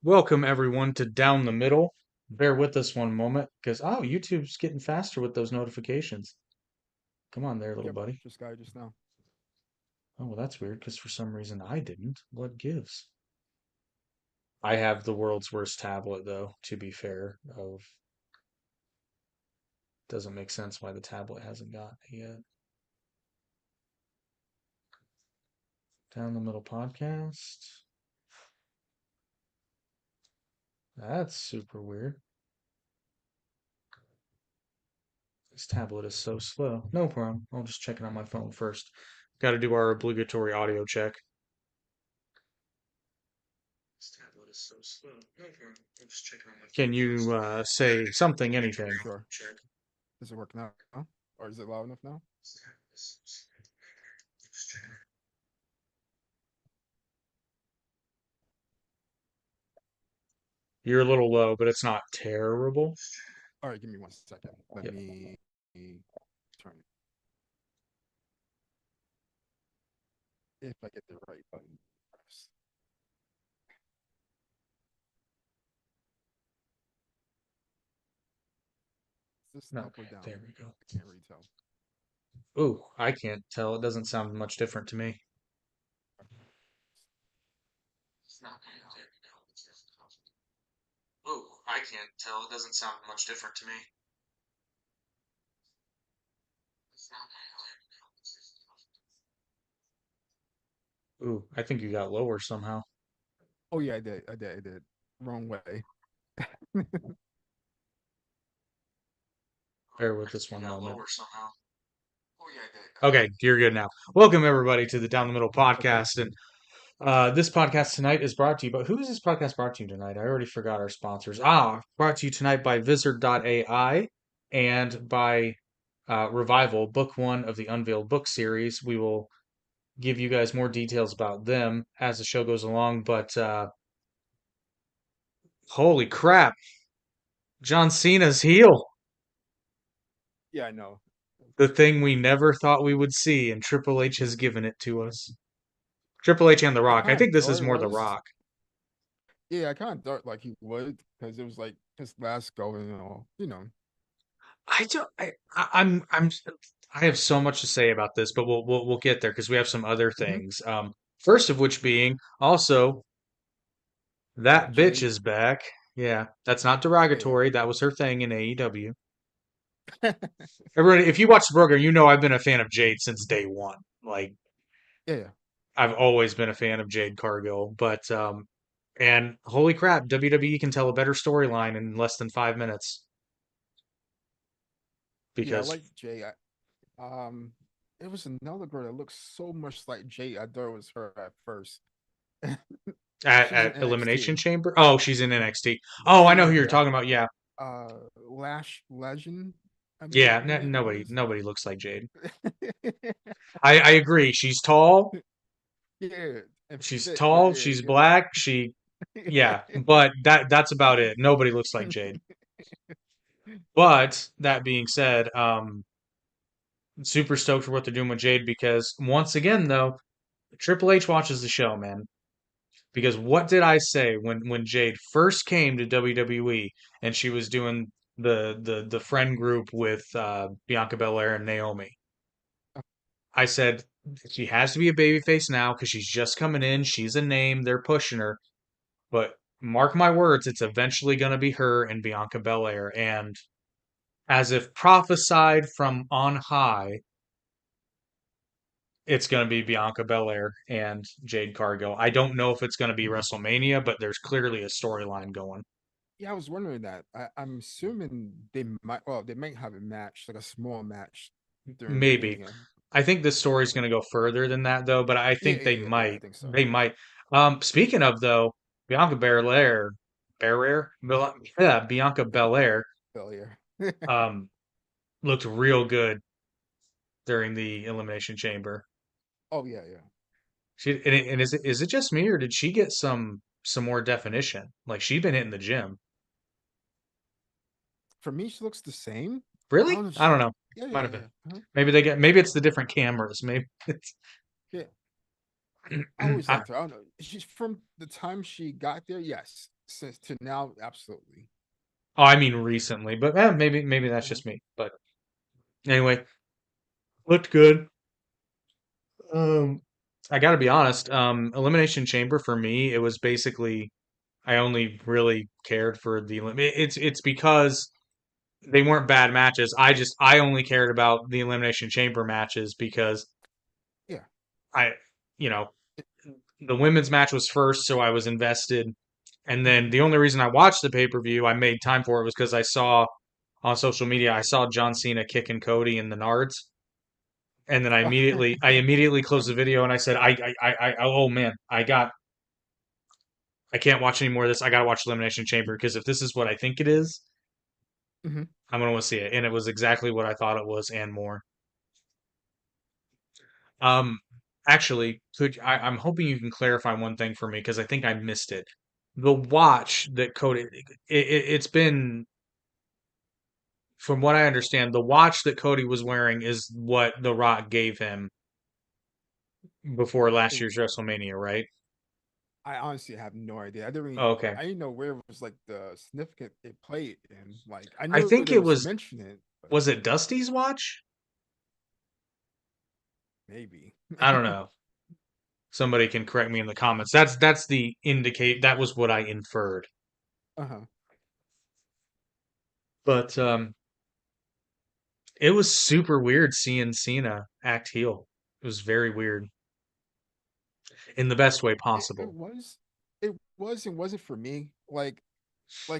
Welcome everyone to Down the Middle. Bear with us one moment because YouTube's getting faster with those notifications. Come on there, little Yep, buddy. just got it just now. Oh, well, that's weird because for some reason I didn't. What gives? I have the world's worst tablet though, to be fair. Doesn't make sense why the tablet hasn't got it yet. Down the Middle podcast. That's super weird. This tablet is so slow. No problem. I'll just check it on my phone first. Got to do our obligatory audio check. This tablet is so slow. No problem. I'll just check it on my Can you say something, anything? Sure. Does it work now? Or is it loud enough now? You're a little low, but it's not terrible. All right, give me 1 second. Let Yep. me turn it. If I get the right button pressed. Is this up or Okay, down? there we go. I can't really tell. Ooh, I can't tell. It doesn't sound much different to me. It's not there we go. Ooh, I can't tell. It doesn't sound much different to me. It's not Ooh, I think you got lower somehow. Oh yeah, I did. Wrong way. Bear with this one moment. Okay, you're good now. Welcome everybody to the Down the Middle Okay. podcast, and this podcast tonight is brought to you. But who is this podcast brought to you tonight? I already forgot our sponsors. Brought to you tonight by Vizard.ai and by Revival, Book One of the Unveiled Book series. We will give you guys more details about them as the show goes along. But holy crap, John Cena's heel. Yeah, I know. The thing we never thought we would see, and Triple H has given it to us. Triple H and The I Rock. I kind of think this thought is it more The was. Rock. Yeah, I kind of thought like he would because it was like his last go and all. I don't. I'm. I have so much to say about this, but we'll get there because we have some other Hmm. things. First of which being also that bitch Jade. is back. Yeah, that's not Yeah. derogatory. That was her thing in AEW. Everybody, if you watch the program, you know I've been a fan of Jade since day one. Like Yeah, yeah. I've always been a fan of Jade Cargill, but and holy crap, WWE can tell a better storyline in less than 5 minutes Yeah, I because like Jay. It was another girl that looks so much like Jay. I thought it was her at first. She's in at Elimination NXT. Chamber. Oh, she's in NXT. Oh, Yeah, I know yeah, who you're yeah. talking about. Yeah, Lash Legend, I yeah. believe her name is. Nobody looks like Jade. I agree. She's tall. Yeah, and She's fit, but tall. yeah, She's black. Yeah. But that's about it. Nobody looks like Jade. But that being said, super stoked for what they're doing with Jade because once again, though, Triple H watches the show, man. Because what did I say when Jade first came to WWE and she was doing the friend group with Bianca Belair and Naomi? I said she has to be a babyface now because she's just coming in. She's a name. They're pushing her, but mark my words, it's eventually going to be her and Bianca Belair. And as if prophesied from on high, it's going to be Bianca Belair and Jade Cargill. I don't know if it's going to be Mhm. WrestleMania, but there's clearly a storyline going. Yeah, I was wondering that. I'm assuming they might have a match, like a small match during Maybe. Mania. I think this story's going to go further than that, though. But I Yeah, think yeah, they yeah, yeah. I might. think so. They might. Speaking of though, Bianca Belair, Bianca Yeah, Belair, failure. um, looked real good during the Elimination Chamber. Oh yeah, yeah. And is it just me or did she get some more definition? Like she'd been hitting the gym. For me, she looks the same. I Really? don't know. I don't know. Yeah, Might yeah, have been. yeah. Uh-huh. Maybe it's the different cameras. Maybe it's Yeah. I always I, liked her. I don't know. She's from the time she got there. Yes, since to now, absolutely. Oh, I mean recently, but maybe that's Mhm. just me. But anyway, looked good. Um, I got to be honest. Elimination Chamber for me, it was basically I only really cared for it's because they weren't bad matches. I only cared about the Elimination Chamber matches because Yeah. I you know the women's match was first, so I was invested. And then Hmm. the only reason I watched the pay per view, I made time for it, was because I saw on social media, I saw John Cena kicking Cody in the nards, and then I immediately closed the video and I said, oh man, I can't watch any more of this. I gotta watch Elimination Chamber because if this is what I think it is, Hmm. I'm gonna want to see it. And it was exactly what I thought it was and more. Um, actually, I'm hoping you can clarify one thing for me because I think I missed it. The watch that Cody, it's been, from what I understand, the watch that Cody was wearing is what The Rock gave him before last It, year's WrestleMania, right? I honestly have no idea. I didn't really, Oh, okay. I didn't know where it was like the significant it played in. Like I I know think there it was was, mention it, but was it Dusty's watch? maybe. I don't know. Somebody can correct me in the comments. That's the indicate. That was what I inferred. Uh-huh. But it was super weird seeing Cena act heel. It was very weird in the best way It possible. was, it wasn't for me. Like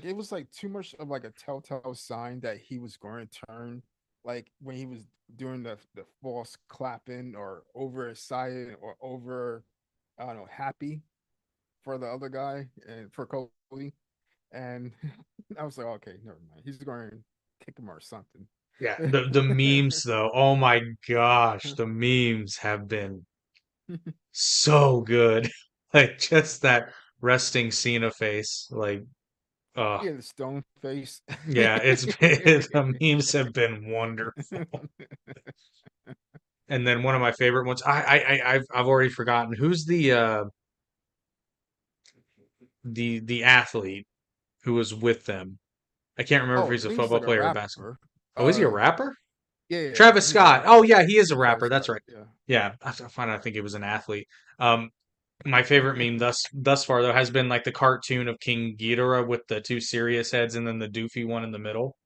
it was like too much of like a telltale sign that he was going to turn. Like when he was doing the false clapping or overexcited or over, I don't know, happy for the other guy and for Cody. And I was like, okay, never mind. He's going to kick him or something. Yeah, the memes though. Oh my gosh, the memes have been so good. Like just that resting Cena face. Like, Yeah, the stone face. yeah, it's been the memes have been wonderful. And then one of my favorite ones, I've already forgotten who's the athlete who was with them. I can't remember if Oh, I he's a think he's football like a player or basketball. rapper. Oh, is he a Uh, rapper? yeah, Travis he's a Scott. Oh rapper. yeah, he is a Yeah, Travis rapper. That's Scott. right. Yeah. Yeah, I think it was an athlete. Um, my favorite meme thus far though has been like the cartoon of King Ghidorah with the two serious heads and then the doofy one in the middle.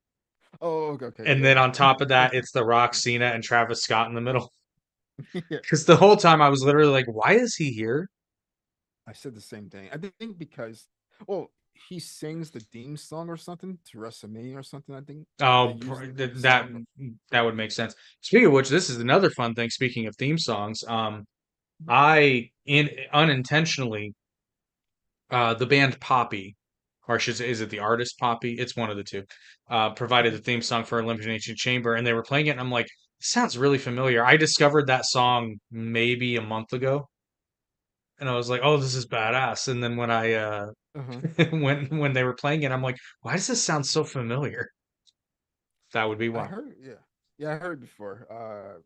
Oh, okay, okay, And then yeah. on top of that, it's The Rock, Cena, and Travis Scott in the middle. Yeah. Because the whole time I was literally like, why is he here? I said the same thing. I think because, well, he sings the theme song or something to WrestleMania or something. I think they Oh, use the theme that song. that would make sense. Speaking of which, this is another fun thing. Speaking of theme songs, I in unintentionally the band Poppy, or I should say, is it the artist Poppy? It's one of the two. Provided the Mhm. theme song for Elimination Chamber, and they were playing it, and I'm like, this sounds really familiar. I discovered that song maybe a month ago, and I was like, oh, this is badass. And then when I Uh-huh. when they were playing it, I'm like, why does this sound so familiar? That would be I one. heard, yeah, yeah, I heard before. I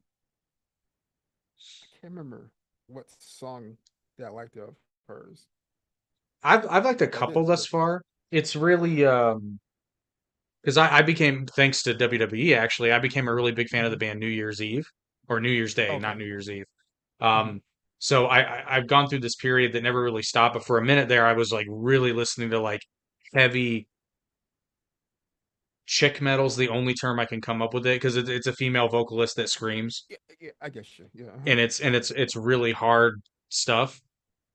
can't remember what song that I liked of hers, I've liked a but I did couple thus hear. far. It's really because I became, thanks to WWE actually, I became a really big fan of the Mhm. band New Year's Eve or New Year's Day, not Okay. New Year's Eve. Mhm. So I've gone through this period that never really stopped, but for a minute there, I was like really listening to like heavy chick metal's the only term I can come up with it because it's a female vocalist that screams Yeah, yeah, I guess you. Yeah. Uh-huh. and it's really hard stuff.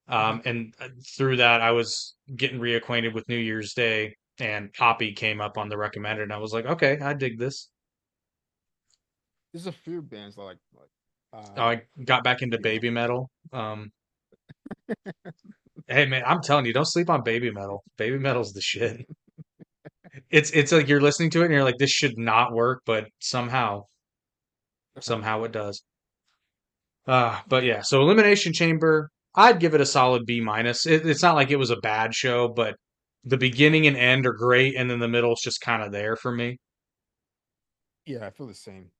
Mhm. And through that, I was getting reacquainted with New Year's Day, and Poppy came up on the recommended, and I was like, okay, I dig this. There's a few bands like I got back into yeah. baby metal. Hey man, I'm telling you, don't sleep on baby metal. Baby metal's the shit. It's like you're listening to it and you're like, this should not work, but Uh-huh. somehow it does. But yeah, so Elimination Chamber, I'd give it a solid B minus. It's not like it was a bad show, but the beginning and end are great, and then the middle's just kind of there for me. Yeah, I feel the same.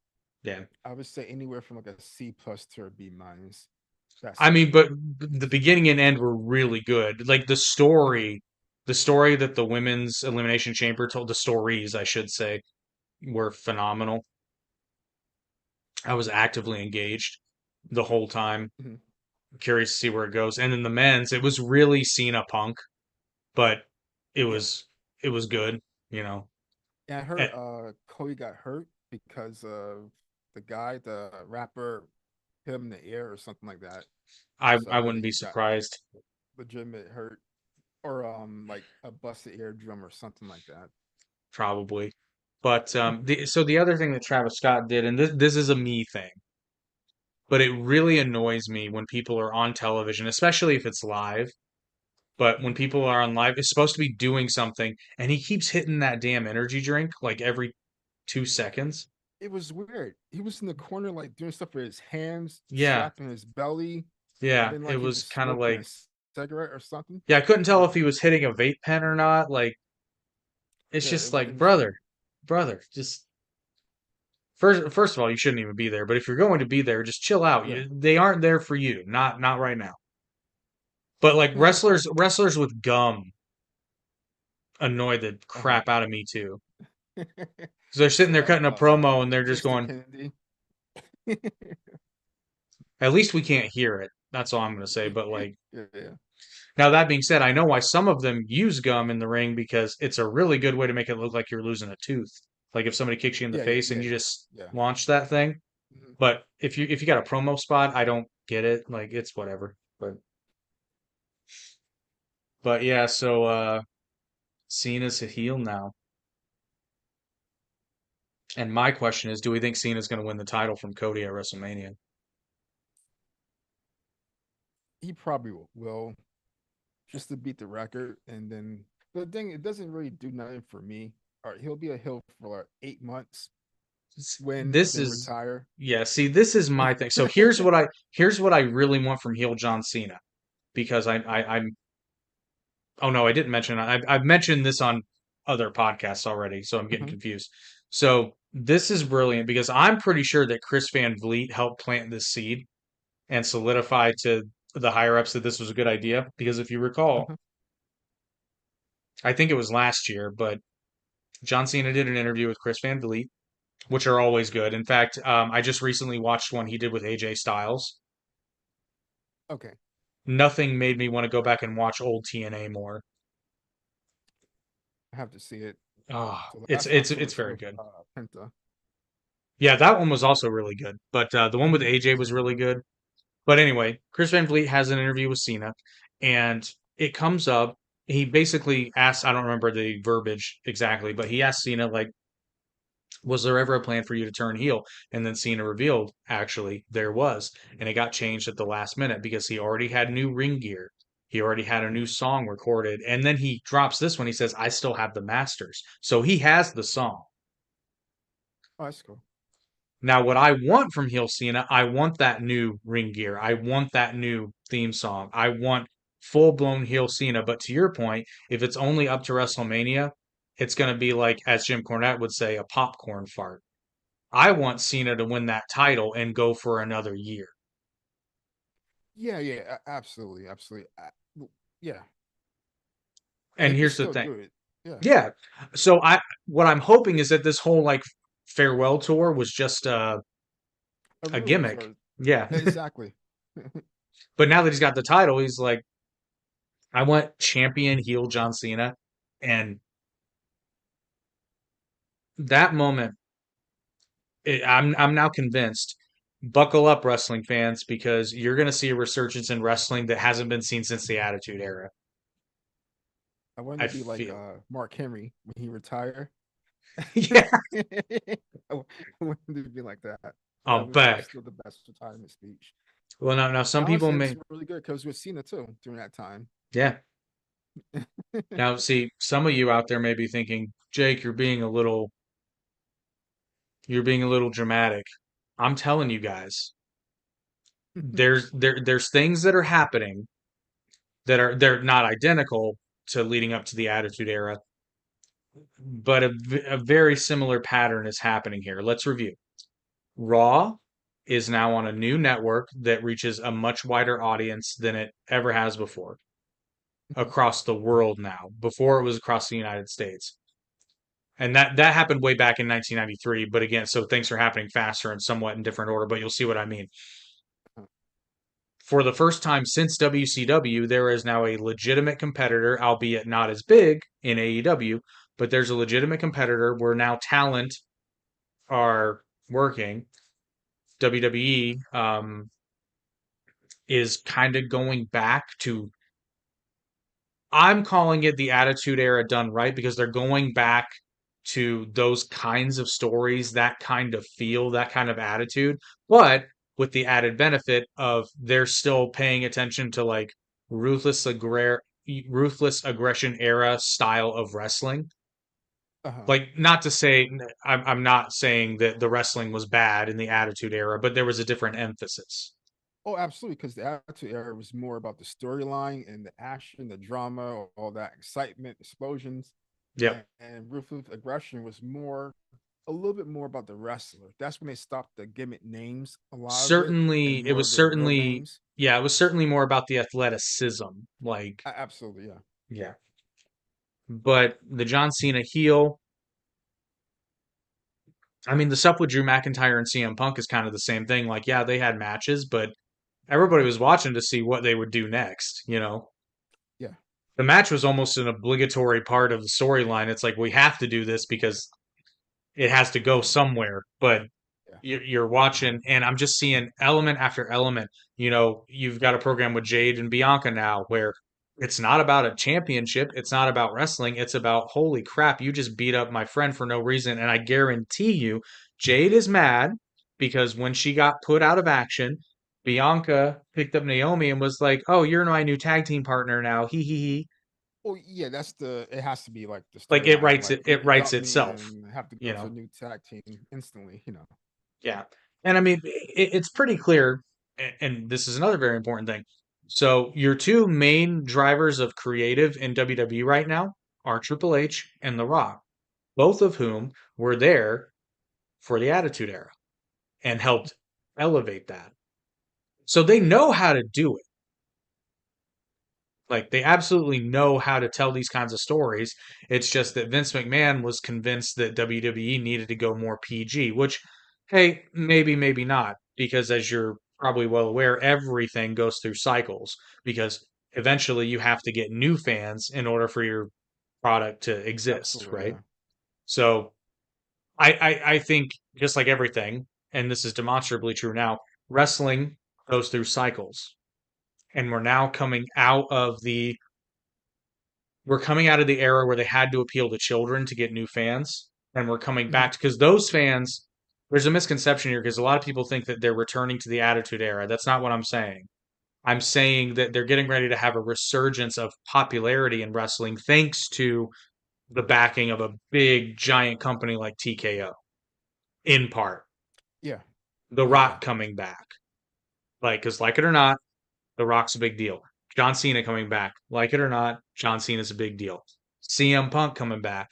Yeah. I would say anywhere from like a C plus to a B minus. That's I it. mean, but the beginning and end were really good. Like the Uh-huh. story, The story that the women's elimination chamber told, the stories, I should say, were phenomenal. I was actively engaged the whole time, Mhm. curious to see where it goes. And then the men's, it was really Cena Punk, but it Yeah. was it was good, you know. And I Eh, heard Cody got hurt because of the guy, the rapper, hit him in the air or something like that. So I I heard wouldn't that be he got surprised. legitimate hurt or like a busted eardrum or something like that. Probably. But so the other thing that Travis Scott did, and this is a me thing, but it really annoys me when people are on television, especially if it's live. But when Mhm. people are on live, it's supposed to be doing something, and he keeps hitting that damn energy drink like every 2 seconds. It was weird. He was in the corner like doing stuff with his hands, Yeah, slapping his belly, and yeah, then it like he was was kind of smoking a like, cigarette or something. yeah, I couldn't tell Like if he was hitting a vape pen or not. Like, it's yeah, just it like, was brother, weird. just first of all, you shouldn't even be there. But if you're going to be there, just chill out. Yeah. They aren't there for you, not right now. But like wrestlers with gum annoy the Uh-huh. crap out of me too. So they're sitting So there cutting a promo and they're just Mr. going, Kennedy. at least we can't hear it. That's all I'm going to say. But Yeah, like, yeah. now that being said, I know why some of them use gum in the ring because it's a really good way to make it look like you're losing a tooth. Like if somebody kicks you in the Yeah, yeah, face and yeah, you just yeah. launch that thing. Mhm. But if you got a promo spot, I don't get it. Like it's whatever. But yeah, so Cena's a heel now. And my question is, do we think Cena's going to win the title from Cody at WrestleMania? He probably will just to beat the record, and then the thing it doesn't really do nothing for me. All right, he'll be a heel for like 8 months, win, This then is retire. yeah, see, this is my thing. So here's what I really want from heel John Cena because I'm oh no, I didn't mention I've mentioned this on other podcasts already, so I'm getting Mhm, confused. So this is brilliant because I'm pretty sure that Chris Van Vliet helped plant this seed and solidify to the higher ups that this was a good idea. Because if you recall, mhm. I think it was last year, but John Cena did an interview with Chris Van Vliet, which are always good. In fact, I just recently watched one he did with AJ Styles. Okay, Nothing made me want to go back and watch old TNA more. I have to see it. Oh, So the last one I saw it's was very with good. Penta. Yeah, that one was also really good. But the one with Mhm, AJ was really good. But anyway, Chris Van Vliet has an interview with Cena, and it comes up. He basically asks, I don't remember the verbiage exactly, but he asked Cena, like, was there ever a plan for you to turn heel? And then Cena revealed, actually, there was. And it got changed at the last minute because he already had new ring gear. He already had a new song recorded. And then he drops this one. He says, I still have the masters. So he has the song. Oh, that's cool. Now, what I want from Heel Cena, I want that new ring gear. I want that new theme song. I want full blown Heel Cena. But to your point, if it's only up to WrestleMania, it's going to be like, as Jim Cornette would say, a popcorn fart. I want Cena to win that title and go for another year. Yeah, yeah, absolutely, absolutely. Yeah, and And he could here's the still thing. do it. Yeah, Yeah. So what I'm hoping is that this whole like farewell tour was just a a ruse gimmick. or Yeah. exactly. But now that he's got the title, he's like, I want champion heel John Cena. And that moment, I'm now convinced. Buckle up, wrestling fans, because you're going to see a resurgence in wrestling that hasn't been seen since the Attitude Era. I wanted I to be like feel. Mark Henry when he retired. Yeah. I wanted to be like that. That I'm was like back. still the best retirement speech. Well, now some And people honestly, it was may. really good because with Cena too during that time. Yeah. Now, see, some of you out there may be thinking, Jake, you're being a little dramatic. I'm telling you guys, there's things that are happening that they're not identical to leading up to the Attitude Era, but a very similar pattern is happening here. Let's review. Raw is now on a new network that reaches a much wider audience than it ever has before. across the world now. Before it was across the United States. And that happened way back in 1993, but again, so things are happening faster and somewhat in different order, but you'll see what I mean. For the first time since WCW, there is now a legitimate competitor, albeit not as big in AEW, but there's a legitimate competitor where now talent are working. WWE is kind of going back to, I'm calling it the Attitude Era done right because they're going back to those kinds of stories, that kind of feel, that kind of attitude, but with the added benefit of they're still paying attention to like ruthless ruthless aggression era style of wrestling. Uh-huh. Like, not to say I'm not saying that the wrestling was bad in the Attitude Era, but there was a different emphasis. Oh, absolutely, because the Attitude Era was more about the storyline and the action, the drama, all that excitement, explosions, Yep. and Ruthless Aggression was more, a little bit more about the wrestler. That's when they stopped the gimmick names, a lot of it, and Certainly, it more was of their real certainly, names. yeah, it was certainly more about the athleticism. Like, Absolutely, yeah. yeah. But the John Cena heel, I mean, the stuff with Drew McIntyre and CM Punk is kind of the same thing. Like, yeah, they had matches, but everybody was watching to see what they would do next, you know? Yeah. The match was almost an obligatory part of the storyline. It's like, we have to do this because it has to go somewhere. But Yeah. you're watching, and I'm just seeing element after element. You know, you've got a program with Jade and Bianca now where it's not about a championship, it's not about wrestling, it's about holy crap, you just beat up my friend for no reason. And I guarantee you, Jade is mad because when she got put out of action, Bianca picked up Naomi and was like, "Oh, you're my new tag team partner now." He he. Oh yeah, that's the. It has to be like the Like storyline. Like it you writes dump me itself, and have to you go to a know. new tag team instantly. Yeah. And I mean, it's pretty clear, and this is another very important thing. So, your two main drivers of creative in WWE right now are Triple H and The Rock, both of whom were there for the Attitude Era and helped elevate that. So, they know how to do it. Like, they absolutely know how to tell these kinds of stories. It's just that Vince McMahon was convinced that WWE needed to go more PG, which, hey, maybe, maybe not, because as you're probably well aware, everything goes through cycles because eventually you have to get new fans in order for your product to exist, Absolutely, right? yeah. So I think just like everything, and this is demonstrably true now, wrestling goes through cycles. And we're coming out of the era where they had to appeal to children to get new fans, and we're coming Mhm. back because those fans. There's a misconception here because a lot of people think that they're returning to the Attitude Era. That's not what I'm saying. I'm saying that they're getting ready to have a resurgence of popularity in wrestling thanks to the backing of a big giant company like TKO. In part, Yeah, The yeah, yeah. Rock coming back, like because like it or not, The Rock's a big deal. John Cena coming back. Like it or not, John Cena's a big deal. CM Punk coming back.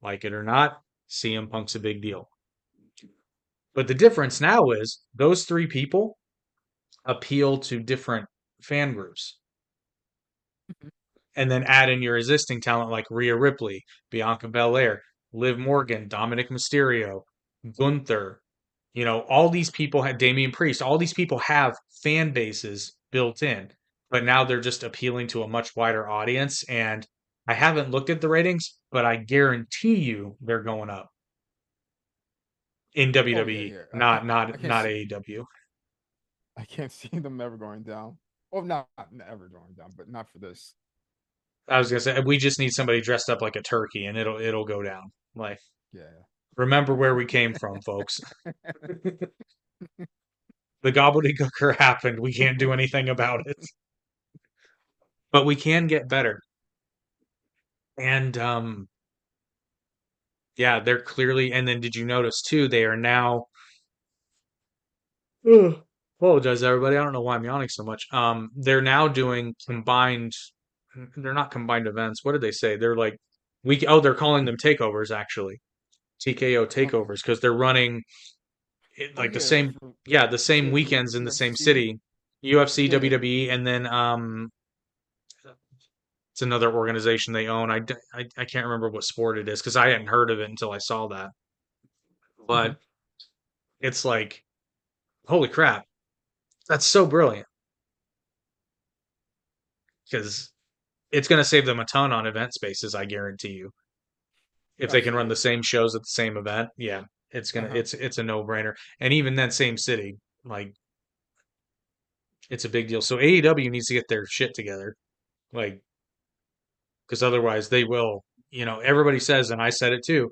Like it or not, CM Punk's a big deal. But the difference now is those three people appeal to different fan groups. Mhm. And then add in your existing talent like Rhea Ripley, Bianca Belair, Liv Morgan, Dominic Mysterio, Gunther. You know, all these people have Damian Priest, all these people have fan bases built in, but now they're just appealing to a much wider audience. And I haven't looked at the ratings, but I guarantee you they're going up in Oh yeah, WWE, yeah. I can't not see, AEW. I can't see them ever going down. Oh, not ever going down, but not for this. I was gonna say we just need somebody dressed up like a turkey and it'll go down. Like, Yeah. remember where we came from, folks. The gobbledygooker happened. We can't do anything about it, but we can get better. And yeah, they're clearly. And then did you notice too? They are now. Ugh, apologize, everybody. I don't know why I'm yawning so much. They're now doing combined. They're not combined events. What did they say? They're like week. Oh, they're calling them takeovers actually. TKO Okay. takeovers because they're running Oh like the yeah, same. Yeah, the same yeah, for weekends in the same UFC. city. UFC, Yeah, yeah. WWE, and then It's another organization they own. I can't remember what sport it is because I hadn't heard of it until I saw that. Hmm. But it's like, holy crap, that's so brilliant because it's going to save them a ton on event spaces, I guarantee you. If they can run the Absolutely. same shows at the same event, yeah, Uh-huh. it's a no-brainer. And even then, same city, like it's a big deal. So AEW needs to get their shit together, like because otherwise they will. Everybody says, and I said it too.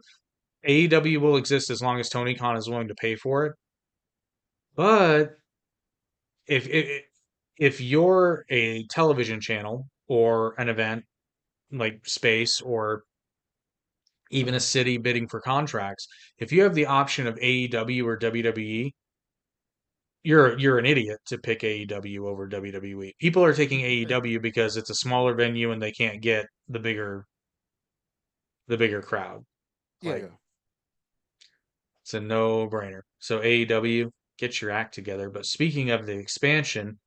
AEW will exist as long as Tony Khan is willing to pay for it. But if if you're a television channel or an event like space or even a Uh-huh. city bidding for contracts, if you have the option of AEW or WWE, you're an idiot to pick AEW over WWE. People are taking AEW because it's a smaller venue and they can't get the bigger crowd. Yeah, Like yeah. it's a no-brainer. So AEW, get your act together. But speaking of the expansion,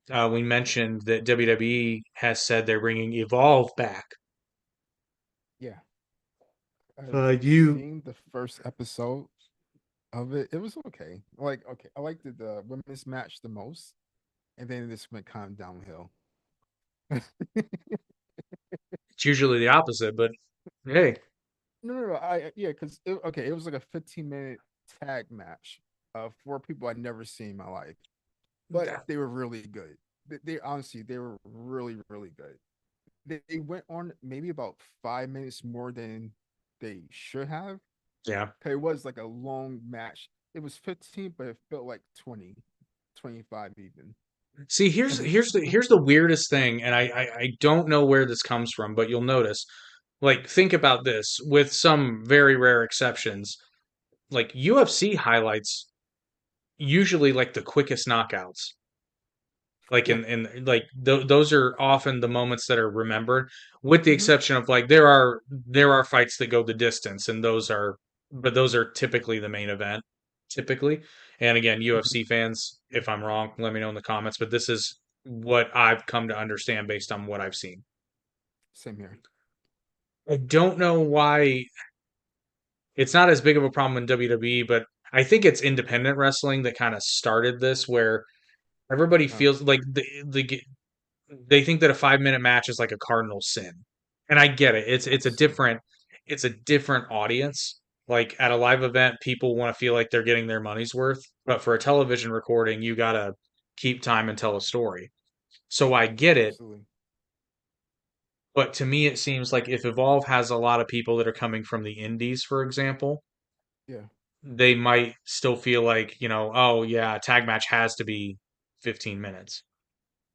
we mentioned that WWE has said they're bringing Evolve back. Yeah. I've You seen the first episode of it. It was okay. Like, okay, I liked the women's match the most, and then this went kind of downhill. It's usually the opposite, but hey, No. I yeah, because okay, it was like a 15-minute tag match of four people I'd never seen in my life, but they were really good. They honestly, they were really, really good. They went on maybe about 5 minutes more than they should have. yeah. 'Cause it was like a long match. It was 15, but it felt like 20, 25 even. See, here's the weirdest thing, and I don't know where this comes from, but you'll notice, like, think about this, with some very rare exceptions, like UFC highlights usually like the quickest knockouts. Like Yeah. in like those are often the moments that are remembered, with the Hmm. exception of like there are fights that go the distance, and those are typically the main event, typically. And again, Hmm. UFC fans, if I'm wrong, let me know in the comments. But this is what I've come to understand based on what I've seen. Same here. I don't know why it's not as big of a problem in WWE, but I think it's independent wrestling that kind of started this, where everybody Oh, feels like they think that a 5 minute match is like a cardinal sin. And I get it. It's a absolutely. different audience. Like at a live event, people want to feel like they're getting their money's worth. But for a television recording, you gotta keep time and tell a story. So I get it. Absolutely. But to me, it seems like if Evolve has a lot of people that are coming from the indies, for example, Yeah. they might still feel like, oh yeah, a tag match has to be 15 minutes.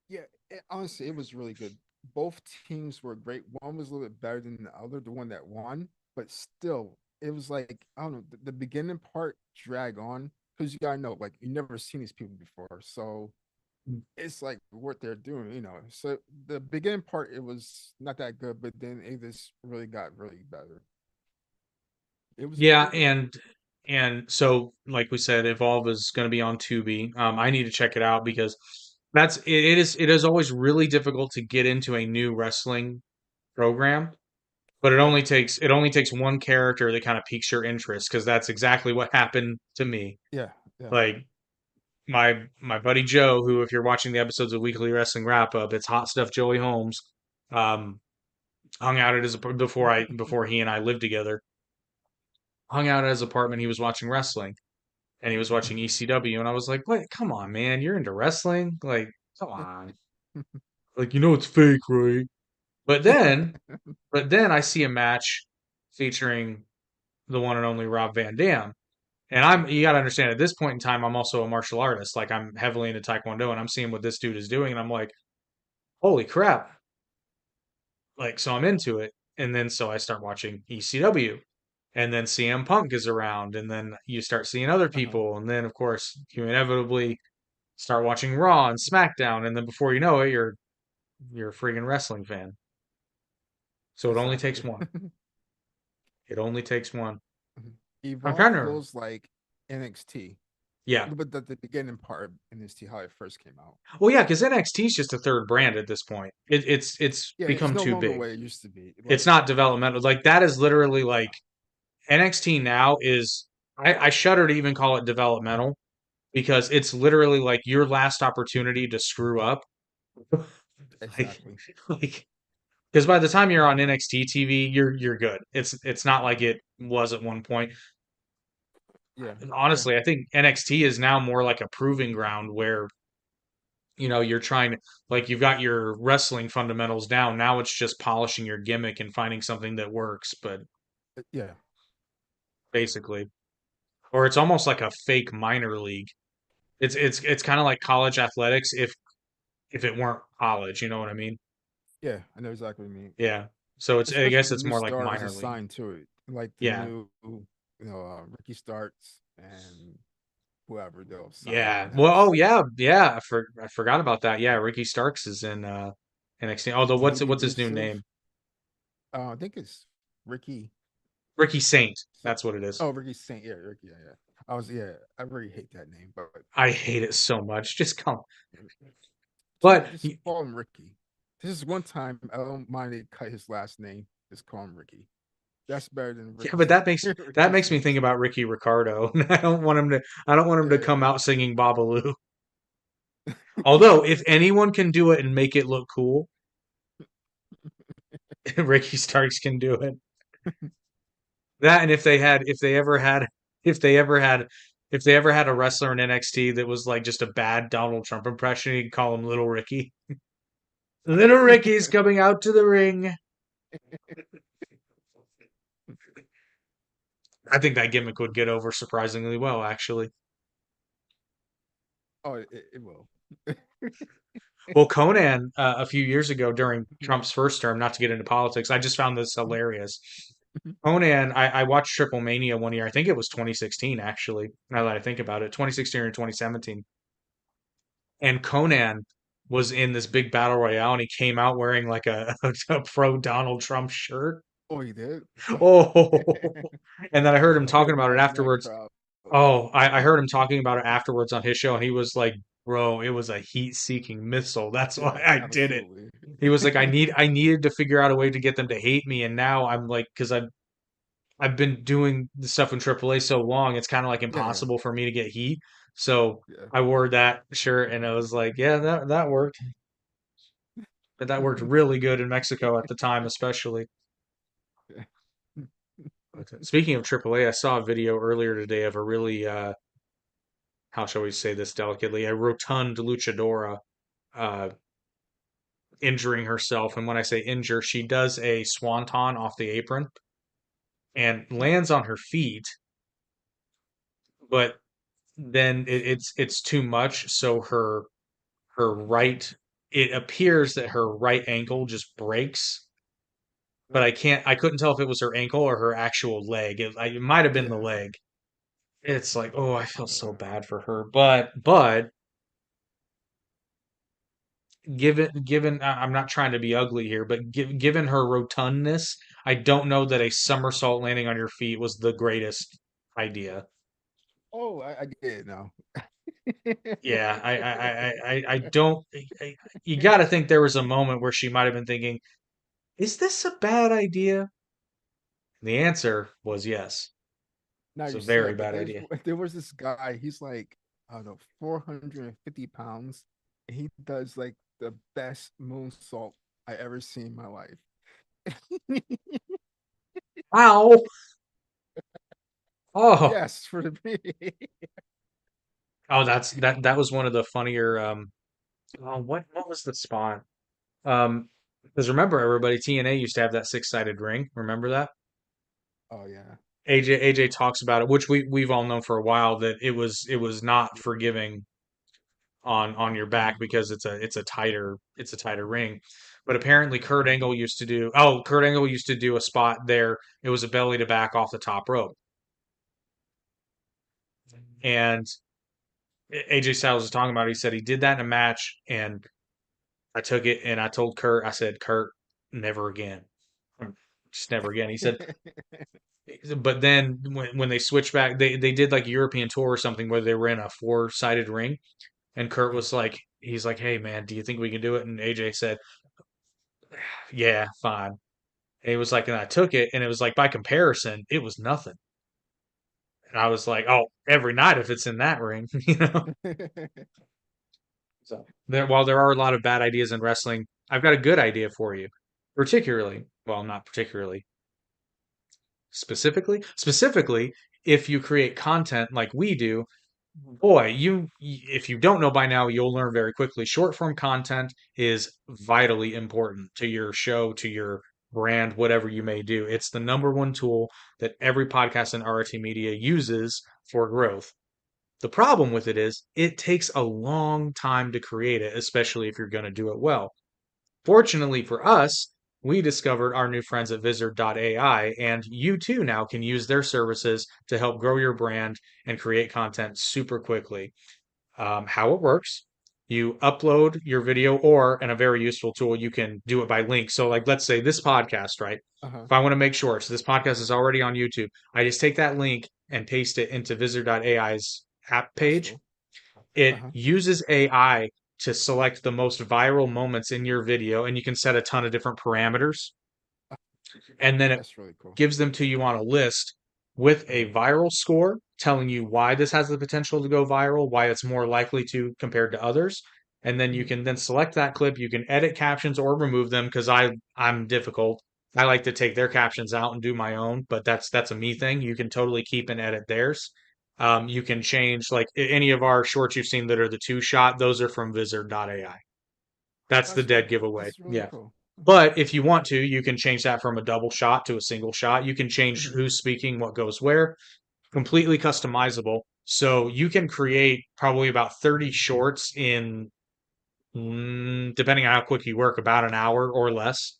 Yeah. Honestly, it was really good. Both teams were great. One was a little bit better than the other, the one that won, but still, it was like, I don't know, the beginning part drag on because you gotta know, like, you never seen these people before. So it's like what they're doing. So the beginning part, it was not that good, but then it just really got really better. It was Yeah, really good. and so like we said, Evolve is going to be on Tubi. I need to check it out because it is always really difficult to get into a new wrestling program, but it Yeah. only takes it only takes one character that kind of piques your interest because that's exactly what happened to me. Yeah. Yeah. Like my buddy Joe, who if you're watching the episodes of Weekly Wrestling Wrap Up, it's Hot Stuff Joey Holmes, um, hung out at his before he and I lived together, hung out at his apartment. He was watching wrestling and he was watching ECW, and I was like, "What? Come on, man! You're into wrestling? Like, come on! Like, it's fake, right?" But then, but then I see a match featuring the one and only Rob Van Dam, and you got to understand at this point in time, I'm also a martial artist. Like, I'm heavily into Taekwondo, and I'm seeing what this dude is doing, and I'm like, "Holy crap!" Like, so I'm into it, and then so I start watching ECW. And then CM Punk is around, and then you start seeing other Uh-huh. people, and then of course you inevitably start watching Raw and SmackDown, and then before you know it, you're a freaking wrestling fan. So it only takes Exactly. one. It only takes one. I'm Evolve trying to, feels like NXT, yeah. but the beginning part of NXT how it first came out. Well, yeah, because NXT is just a third brand at this point. It's Yeah, it's become no too longer big. what it used to be. It's Like, not developmental. Like that is literally like no, NXT now is I shudder to even call it developmental because it's literally like your last opportunity to screw up. Like exactly. like because by the time you're on NXT TV, you're good. It's not like it was at one point. Yeah, yeah, Honestly, I think NXT is now more like a proving ground where you're trying to like you've got your wrestling fundamentals down. Now it's just polishing your gimmick and finding something that works, but yeah, basically. Or it's almost like a fake minor league. It's kind of like college athletics if it weren't college, you know what I mean? yeah. I know exactly what you mean. Yeah. So it's I Especially guess the it's new more like stars minor league. assigned to it, like the Yeah. new, Ricky Starks and whoever they'll sign Yeah. Well, oh next. yeah, yeah. I forgot about that. Yeah, Ricky Starks is in NXT. Although Maybe what's his new Rusev. name? I think it's Ricky Ricky Saint. Saint. That's what it is. Oh, Ricky Saint. Yeah, Ricky. Yeah, yeah. Yeah. I really hate that name, but I hate it so much. Just come. But just call him Ricky. This is one time I don't mind they cut his last name. Just call him Ricky. That's better than yeah, Ricky but that Ricky makes me think Saint. about Ricky Ricardo. I don't want him to come Yeah, out singing Babalu. Although if anyone can do it and make it look cool, Ricky Starks can do it. That and if they ever had if they ever had a wrestler in NXT that was like just a bad Donald Trump impression, he'd call him Little Ricky. Little Ricky's coming out to the ring. I think that gimmick would get over surprisingly well, actually. oh, it will. Well, Conan, a few years ago during Trump's first term, not to get into politics, I just found this hilarious. Conan, I watched Triple Mania one year. I think it was 2016, actually, now that I think about it, 2016 or 2017. And Conan was in this big battle royale, and he came out wearing like a pro Donald Trump shirt. Oh, he did. Oh, and then I heard him Oh, talking about it imagine that afterwards. crowd. Oh, I heard him talking about it afterwards on his show, and he was like, "Bro, it was a heat-seeking missile. That's Yeah, why I did it." absolutely. He was like, I needed to figure out a way to get them to hate me, and now I'm like, because I've been doing the stuff in AAA so long, it's kind of like Yeah, impossible for me to get heat. So yeah. I wore that shirt, and I was like, yeah, that worked. But that worked really good in Mexico at the time, especially. Speaking of AAA, I saw a video earlier today of a really, how shall we say this delicately, a rotund luchadora uh, injuring herself. And when I say injure, she does a swanton off the apron and lands on her feet, but then it's too much. So her right, it appears that her right ankle just breaks, but I couldn't tell if it was her ankle or her actual leg. It might have been the Yeah. leg. It's like, oh, I feel so Uh, bad for her. But given I'm not trying to be ugly here, but given her rotundness, I don't know that a somersault landing on your feet was the greatest idea. oh, I get it now. Yeah, I don't. You got to think there was a moment where she might have been thinking, "Is this a bad idea?" The answer was yes. Now It's you a say very that, but bad idea. there was this guy. He's like, I don't know, 450 pounds. And he does like the best moonsault I ever seen in my life. Ow! Oh, Yes, for the oh, that was one of the funnier. Oh, what was the spot? Because remember, everybody, TNA used to have that six-sided ring. Remember that? Oh yeah. AJ talks about it, which we've all known for a while that it was not forgiving on your back Mhm. because it's a tighter ring. But apparently Kurt Angle used to do a spot there. It was a belly to back off the top rope. And AJ Styles was talking about it. He said he did that in a match and I took it and I told Kurt, I said, Kurt, never again. Just never again. He said, but then when they switched back, they did like a European tour or something where they were in a four-sided ring. And Kurt was like, he's like, hey man, do you think we can do it? And AJ said, Yeah, fine. And he was like, and I took it, and it was like by comparison, it was nothing. And I was like, oh, every night if it's in that ring, you know. So while there are a lot of bad ideas in wrestling, I've got a good idea for you. Particularly, well, not particularly, specifically, if you create content like we do, boy, if you don't know by now, you'll learn very quickly. Short form content is vitally important to your show, to your brand, whatever you may do. It's the number one tool that every podcast in RT media uses for growth. The problem with it is it takes a long time to create it, especially if you're going to do it well. Fortunately for us, we discovered our new friends at Wizard.ai, and you too now can use their services to help grow your brand and create content super quickly. How it works: you upload your video, or in a very useful tool, you can do it by link. So, like, let's say this podcast, right? Uh-huh. If I want to make sure, so this podcast is already on YouTube, I just take that link and paste it into Wizard.ai's app That's page. cool. It Uh-huh. uses AI to select the most viral moments in your video, and you can set a ton of different parameters. And then it That's really cool. gives them to you on a list with a Uh-huh. viral score telling you why this has the potential to go viral, why it's more likely to compared to others. And then you Mhm. can then select that clip. You can edit captions or remove them because I'm difficult. I like to take their captions out and do my own, but that's a me thing. You can totally keep and edit theirs. You can change like any of our shorts you've seen that are the two shot, those are from Vizard.ai. That's the That's really dead cool. giveaway. That's really Yeah. cool. But if you want to, you can change that from a double shot to a single shot. You can change Mhm. who's speaking, what goes where, completely customizable. So you can create probably about 30 shorts in, depending on how quick you work, about an hour or less.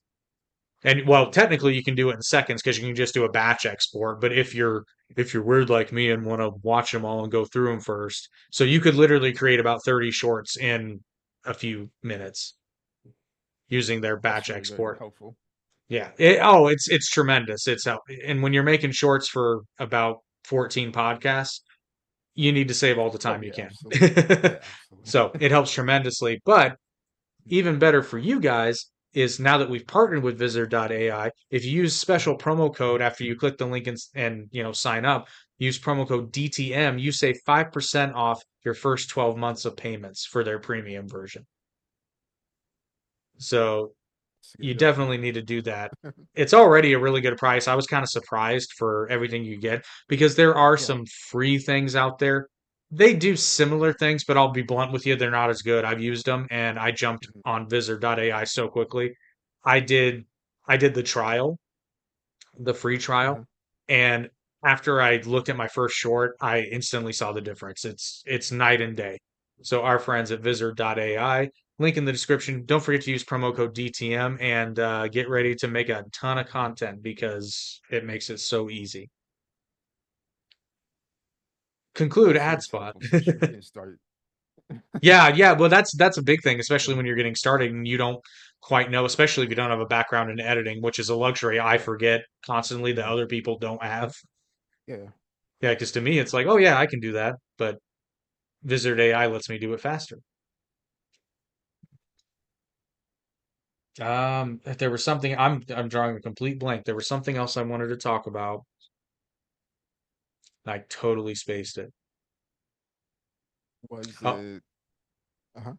And well, Mhm. technically you can do it in seconds because you can just do a batch export. But if you're weird like me and want to watch them all and go through them first, so you could literally create about 30 shorts in a few minutes using their That's batch really very export. helpful. Yeah. It's tremendous. And when you're making shorts for about 14 podcasts, you need to save all the Oh time you yeah, can. absolutely. Yeah, absolutely. So it helps tremendously. But even better for you guys is now that we've partnered with Visitor.ai, if you use special promo code after you click the link and sign up, use promo code DTM, you save 5% off your first 12 months of payments for their premium version. So It's a you good deal. definitely need to do that. It's already a really good price. I was kind of surprised for everything you get because there are Yeah. some free things out there. They do similar things, but I'll be blunt with you, they're not as good. I've used them and I jumped Mhm. on Visitor.ai so quickly. I did I did the trial, the free trial, Uh-huh. and after I looked at my first short, I instantly saw the difference. It's night and day. So our friends at Visitor.ai, link in the description. Don't forget to use promo code DTM and get ready to make a ton of content because it makes it so easy. Conclude That's ad always spot. helpful, especially getting started. Yeah, yeah. Well, that's a big thing, especially when you're getting started and you don't quite know, especially if you don't have a background in editing, which is a luxury I Yeah. forget constantly that Mhm. other people don't have. Yeah. Yeah, because to me it's like, oh yeah, I can do that, but Visit AI lets me do it faster. There was something I'm drawing a complete blank. There was something else I wanted to talk about. I totally spaced it. Was Oh, it uh-huh.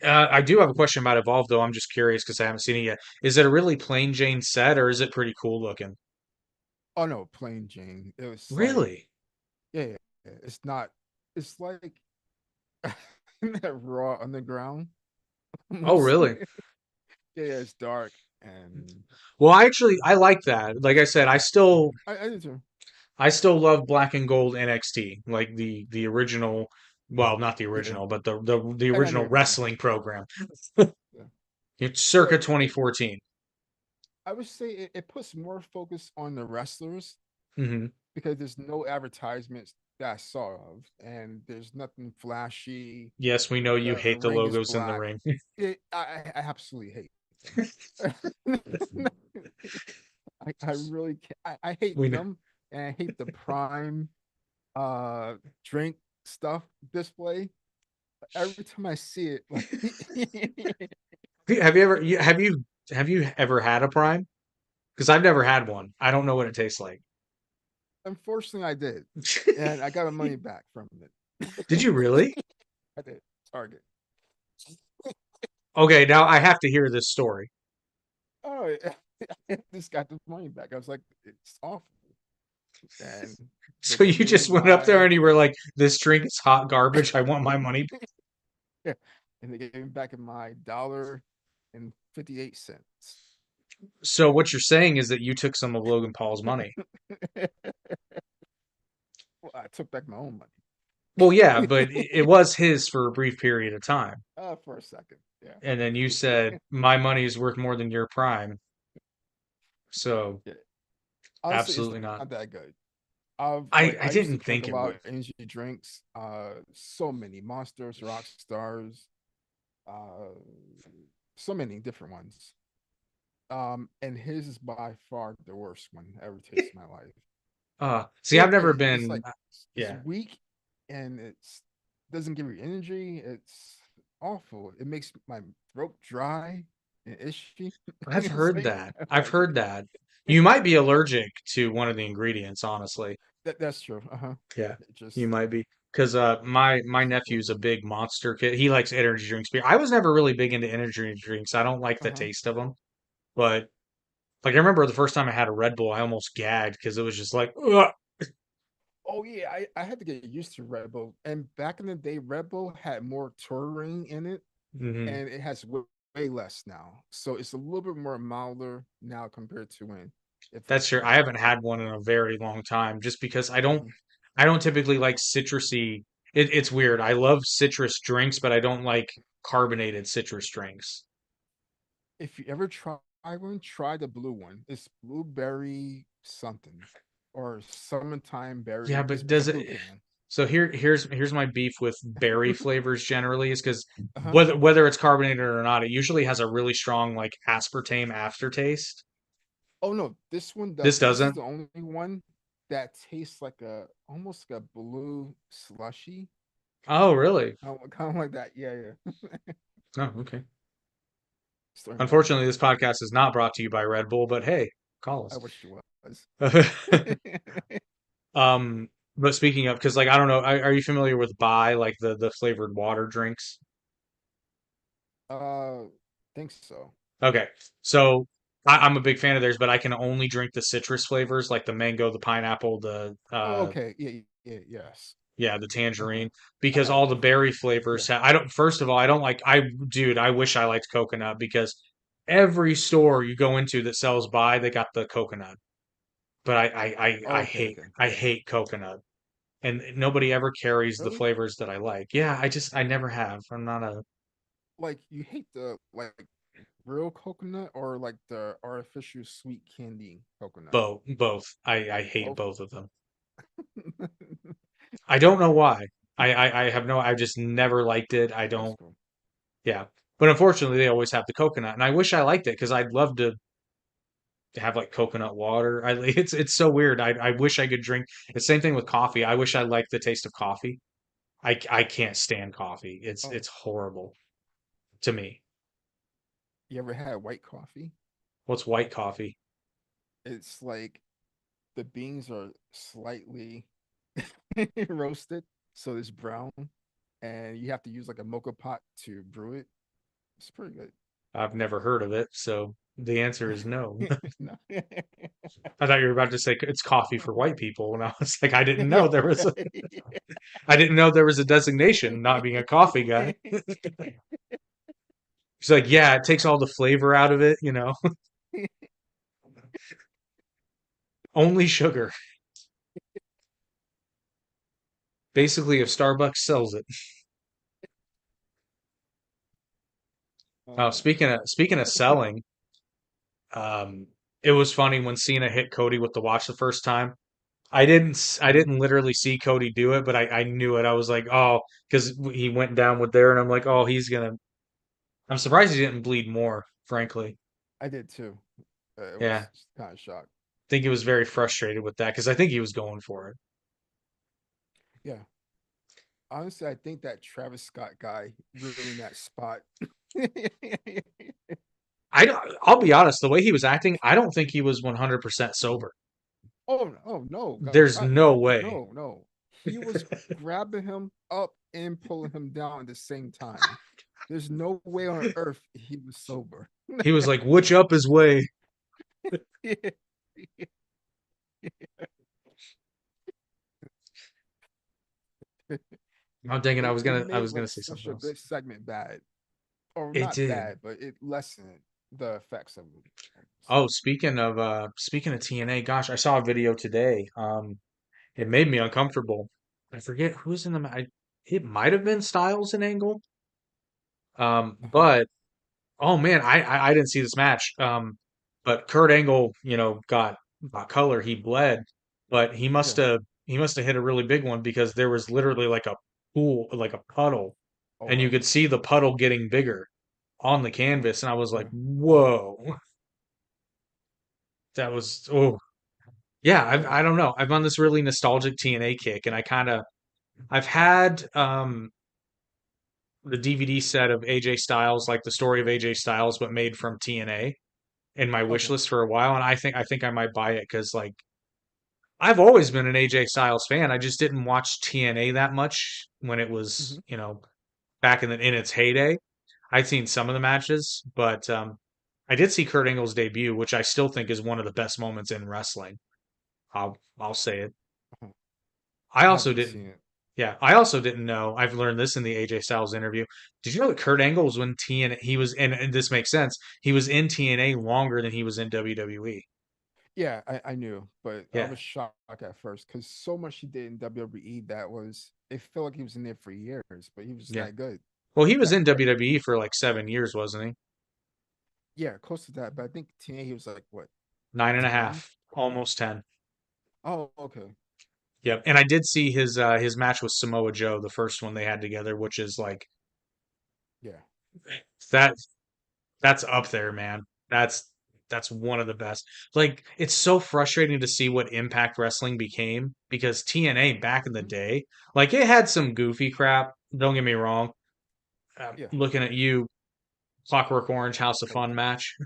I do have a question about Evolve though. I'm just curious because I haven't seen it yet. Is it a really plain Jane set or is it pretty cool looking? Oh no, plain Jane. It was like Really? yeah, yeah, yeah. It's not it's like that raw underground Oh, almost. really? Yeah, yeah, it's dark and Well, I like that. Like I said, I did too. I still love Black and Gold NXT, like the original. Well, not the Yeah. original, but the I know original what you mean. wrestling program. Yeah. It's Well, circa 2014. I would say it puts more focus on the wrestlers Hmm. because there's no advertisements that I saw of, and there's nothing flashy. Yes, we know you The hate the ring is logos in the black. ring. I absolutely hate them. I really I hate We know. them, and I hate the Prime uh drink stuff display. Every time I see it, like Have you ever have you have you ever had a Prime? Because I've never had one. I don't know what it tastes like. Unfortunately, I did, and I got my money back from Did it. you really? I did. Target. Okay, now I have to hear this story. Oh, I just got the money back. I was like, it's awful, and they So gave you me just went up there my and you were like, "This drink is hot garbage. I want my money." yeah, and they gave me back my $1.58. So what you're saying is that you took some of Logan Paul's money. Well, I took back my own Well, yeah, money. but it was his for a brief period of time. For a second, And then you yeah. said, "My money is worth more than your Prime." So Yeah. Honestly, it's absolutely not. not that good. I've I like I I used to didn't drink think a it lot would. of energy drinks, so many Monsters, Rock Stars, uh, so many different ones. And his is by far the worst one I ever tasted in my life. See, I've never It's been. like it's Yeah, weak and it's doesn't give you energy. It's awful. It makes my throat dry and itchy. I've It's heard like that. I don't I've like it. heard that. You might be allergic to one of the ingredients, honestly. That's true. Uh-huh. Yeah, It you just might be. Because my tastes nephew's a gross. big Monster kid. He likes energy drinks. Beer. I was never really big into energy drinks. I don't like the Uh-huh. taste of them. But like I remember the first time I had a Red Bull, I almost gagged because it was just like, ugh. Oh yeah, I had to get used to Red Bull. And back in the day, Red Bull had more taurine in it, Mhm. and it has way less now. So it's a little bit more milder now compared to when it That's first true. came I out. haven't had one in a very long time, just because Mhm. I don't typically like citrusy. It's weird. I love citrus drinks, but I don't like carbonated citrus drinks. If you ever try one, try the blue one. It's blueberry something or summertime Yeah, berry. but It's a does it? blue can. So here's my beef with berry flavors generally is because Uh-huh. whether it's carbonated or not, it usually has a really strong like aspartame aftertaste. Oh no, this one This doesn't. This is doesn't. the only one that tastes like a almost like a blue slushy. Oh, really? Kind of like that. Yeah, yeah. Oh, okay. Starting that Unfortunately, this yeah. podcast is not brought to you by Red Bull, but hey, call I us. wish it was. Um, but speaking of, because like I don't know, are you familiar with Bai, like the flavored water drinks? uh, think so. Okay, so I'm a big fan of theirs, but I can only drink the citrus flavors, like the mango, the pineapple, the Oh, okay. Yeah, yeah, yes. yeah, the Uh-huh. tangerine, I because had all it the before. berry Yeah. flavors I don't, first of all, I don't like, dude, I wish I liked coconut because every store you go into that sells Bai, they got the coconut. But Oh, okay, okay. I Yeah. hate coconut. And nobody ever carries the Really? flavors that I like. Yeah, I never have. I'm not a Like you hate the like real coconut or like the artificial sweet candy coconut? both. I hate Both. both of them. I don't know why. I have no, I just never liked it. I That's don't, cool. yeah. But unfortunately, they always have the coconut, and I wish I liked it because I'd love to have like coconut water. It's so weird. I wish I could drink. The same thing with coffee. I wish I liked the taste of coffee. I can't stand coffee. Oh, It's horrible to me. you ever had white coffee? What's white coffee? It's like the beans are slightly roasted, so it's brown, and you have to use like a mocha pot to brew it. It's pretty good. I've never heard of it, so the answer is no. No. I thought you were about to say it's coffee for white people, and I was like, Yeah. I didn't know there was a designation, not being a coffee guy. She's like, yeah, it takes all the flavor out of it, only sugar. Basically, if Starbucks sells it. Oh, Oh, speaking of selling, um, it was funny when Cena hit Cody with the watch the first time. I mhm. didn't literally see Cody do it, but I knew it. I was like, oh, because he went down with there, and I'm like, oh, he's gonna. I'm surprised he didn't bleed more, frankly. I did too. It Yeah, was kind of shocked. think he was very frustrated with that because I think he was going for it. Yeah. Honestly, I think that Travis Scott guy ruined that spot. I'll be honest, the way he was acting, I don't think he was 100% sober. Oh no, There's God, no way. no, no. He was grabbing him up and pulling him down at the same time. There's no way on earth he was sober. He was like, "Which up his way?" it, I'm thinking it I made was gonna like say such something a else. good segment bad, or It not did. bad, but it lessened the effects of it. Oh, speaking of TNA, gosh, I saw a video today. It made me uncomfortable. I forget who's in the it might have been Styles and Angle. Uh-huh. But oh man, I didn't see this match. But Kurt Angle, got color. He bled, but Yeah. he must have hit a really big one because there was literally like a pool, like a puddle, Oh and you wow. could see the puddle getting bigger on the Uh-huh. canvas, and I was like, Yeah. whoa, that was oh yeah. Yeah. I don't know. I'm on this really nostalgic TNA kick, and I've had the DVD set of AJ Styles, like the story of AJ Styles, but made from TNA in my wish Okay. list for a while, and I think I might buy it because like I've always been an AJ Styles fan. I just didn't watch TNA that much when it was Hmm. back in its heyday. I'd seen some of the matches, but I did see Kurt Angle's debut, which I still think is one of the best moments in wrestling. I'll say it. Uh-huh. I I also haven't didn't. seen it. Yeah, I also didn't know. I've learned this in the AJ Styles interview. Did you know that Kurt Angle was when TNA? He was, and this makes sense. He was in TNA longer than he was in WWE. Yeah, I knew, but I Yeah, was shocked at first because so much he did in WWE that was it felt like he was in there for years, but he was yeah. that good Well, he was back in then. WWE for like 7 years, wasn't he? Yeah, close to that. But I think TNA he was like what, Nine and a 10? half, almost 10. Oh, okay. Yep. And I did see his match with Samoa Joe, the first one they had together, which is like Yeah. that that's up there, man. That's that's one of the best. Like it's so frustrating to see what Impact Wrestling became because TNA back in the Hmm. day, like it had some goofy crap. Don't get me wrong. Yeah. Looking at you, Clockwork Orange House of Oh Fun yeah. match,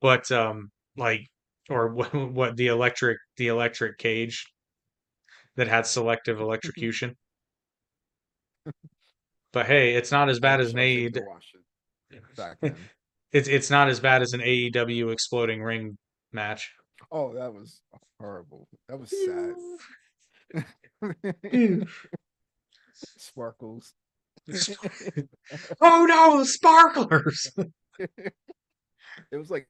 but like or what the electric cage that had selective electrocution. But hey, it's not as I bad as wish an I was able AEW. to watch it back then. It's not as bad as an AEW exploding ring match. Oh, that was horrible. That was sad. Sparkles. Oh no, sparklers! It was like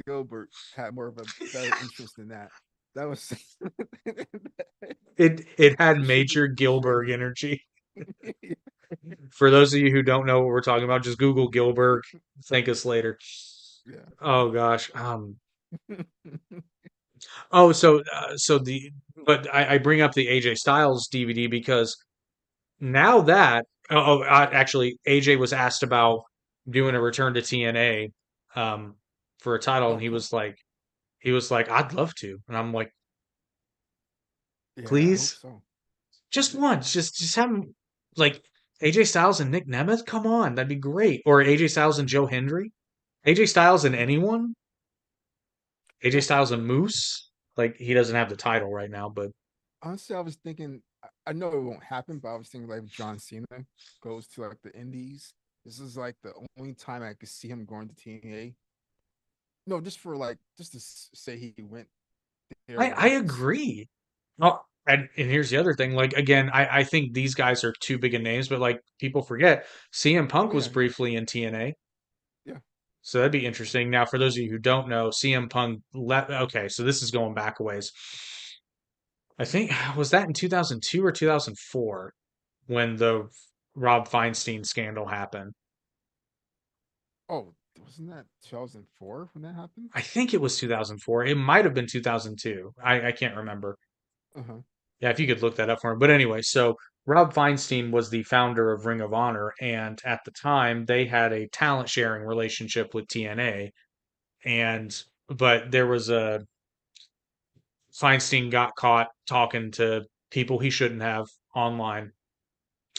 Gilbert had more of a better interest in that. That was It had it should be major Gilbert appreciated. energy. For those of you who don't know what we're talking about, just Google Gilbert. Thank us later. Yeah. Oh gosh. Oh, so the but I bring up the AJ Styles DVD because now that actually AJ was asked about doing a return to TNA for a title, and Okay. he was like I'd love to, and I'm like Yeah, I hope please so. just once, just have him like AJ Styles and Nick Nemeth. Come on, that'd be great. Or AJ Styles and Joe Hendry. AJ Styles and Mhm. anyone. AJ Yeah. Styles and Moose. Like he doesn't have the title right now, but Honestly, I was thinking I know it won't happen, but I was thinking like if John Cena goes to like the Indies. This is like the only time I could see him going to TNA. No, just for like just to say he went there I once. agree. Oh, and here's the other thing. Like again, I think these guys are too big of names, but like people forget, CM Oh Punk was yeah, briefly in TNA, yeah. so that'd be interesting. Now, for those of you who don't know, CM Punk left. Okay, so this is going back a ways. I think was that in 2002 or 2004 when the Rob Feinstein scandal happened. Oh, wasn't that 2004 when that happened? I think it was 2004. It might have been 2002. I can't remember. Uh-huh. Yeah, if you could look that up for me. But anyway, so Rob Feinstein was the founder of Ring of Honor, and at the time they had a talent sharing relationship with TNA. And but there was a Feinstein got caught talking to people he shouldn't have online,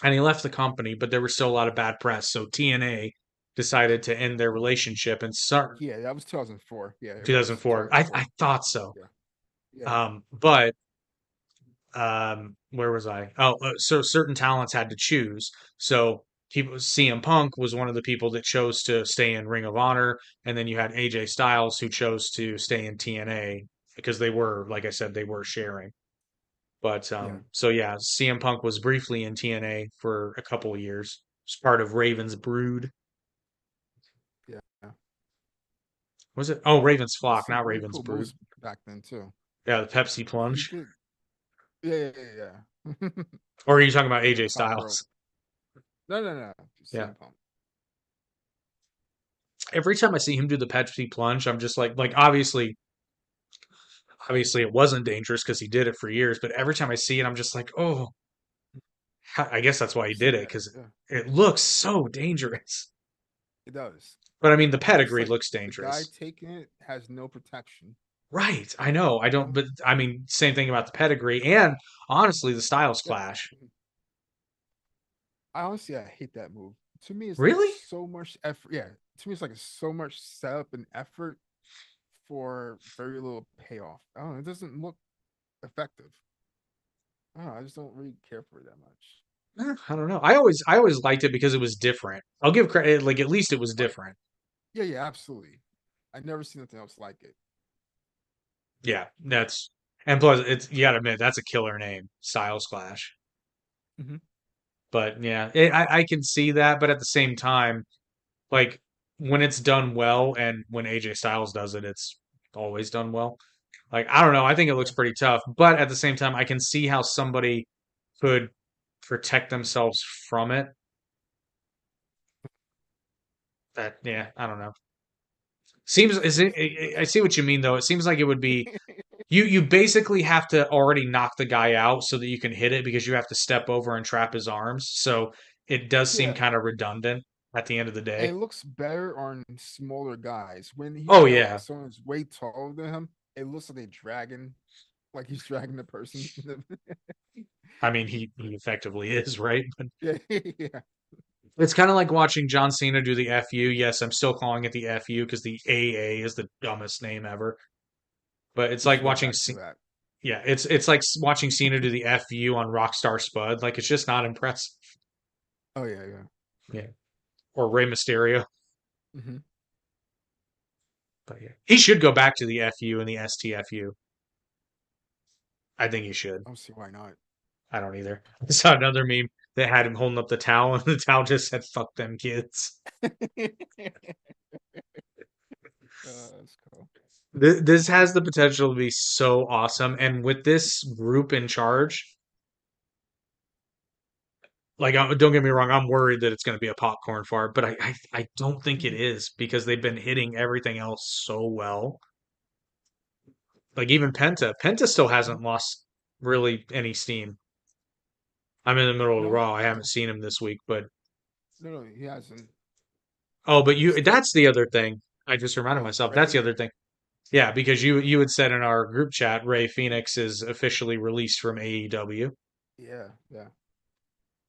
and he left the company. But there was still a lot of bad press. So TNA decided to end their relationship and start Yeah, that was 2004. Yeah, it was 2004. I 2004. thought so. Yeah, yeah, But where was I? Oh, so certain talents had to choose. So CM Punk was one of the people that chose to stay in Ring of Honor, and then you had AJ Styles who chose to stay in TNA because they were, like I said, they were sharing. But yeah, so yeah, CM Punk was briefly in TNA for a couple of years. It's part of Raven's Brood. yeah. Yeah. Was it? Oh, Raven's He did Flock, some not pretty Raven's cool Brood. moves back then too. Yeah, the Pepsi He Plunge. did. Yeah, yeah, yeah. Or are you talking about Yeah, AJ top rope. Styles? No, no, no. Yeah. CM Punk. Every time I see him do the Pepsi Plunge, I'm just like obviously it wasn't dangerous because he did it for years, but every time I see it, I'm just like, oh, I guess that's why he did See it that? because Yeah, it looks so dangerous. it does. But I mean, the It looks pedigree like looks the guy dangerous. taking it has no protection. Right. I know. I You don't, know? but I mean, same thing about the pedigree and honestly, the Styles Yeah. Clash. I hate that move. To me, it's like Really? so much effort. Yeah, to me, it's like so much setup and effort for very little payoff. I don't know. It doesn't look effective. I don't know. I just don't really care for it that much. I don't know. I always liked it because it was different. I'll give credit, like at least it was Like, different. yeah, yeah, absolutely. I never seen anything else like it. Yeah, and plus it's you gotta admit that's a killer name, Styles Clash. Hmm. But yeah, I can see that, but at the same time, like when it's done well and when AJ Styles does it, it's always done well. Like I don't know, I think it looks Yeah. pretty tough, but at the same time, I can see how somebody could protect themselves from it. That yeah, I don't know. Seems is it? I see what you mean though. It seems like it would be you basically have to already knock the guy out so that you can hit it because you have to step over and trap his arms. So it does seem Yeah. kind of redundant at the end of the And day. it looks better on smaller guys. When Oh usually yeah. someone's way taller than him, it looks like they're dragging, like he's dragging the person. I mean he effectively is, right? But Yeah, yeah. it's kind of like watching John Cena do the FU. Yes, I'm still calling it the FU because the AA is the dumbest name ever. But it's We like should go watching back to that. yeah, it's like watching Cena do the FU on Rockstar Spud. Like it's just not impressive. Oh yeah, yeah. Yeah. Or Rey Mysterio. Hmm. But yeah. He should go back to the FU and the STFU. I think he should. I don't see why not. I don't either. I saw another meme that had him holding up the towel and the towel just said fuck them kids. That's cool. This has the potential to be so awesome. And with this group in charge, like don't get me wrong, I'm worried that it's going to be a popcorn fart, but I don't think it Mhm. is because they've been hitting everything else so well. Like even Penta still Mhm. hasn't lost really any steam. I'm in the middle of No, Raw. I haven't no, seen him this week, but no, he hasn't. oh, but He's you still that's the other thing. I just reminded oh myself. That's the Ray. other thing. Yeah, because you had said in our group chat, Ray Phoenix is officially released from AEW. Yeah, yeah.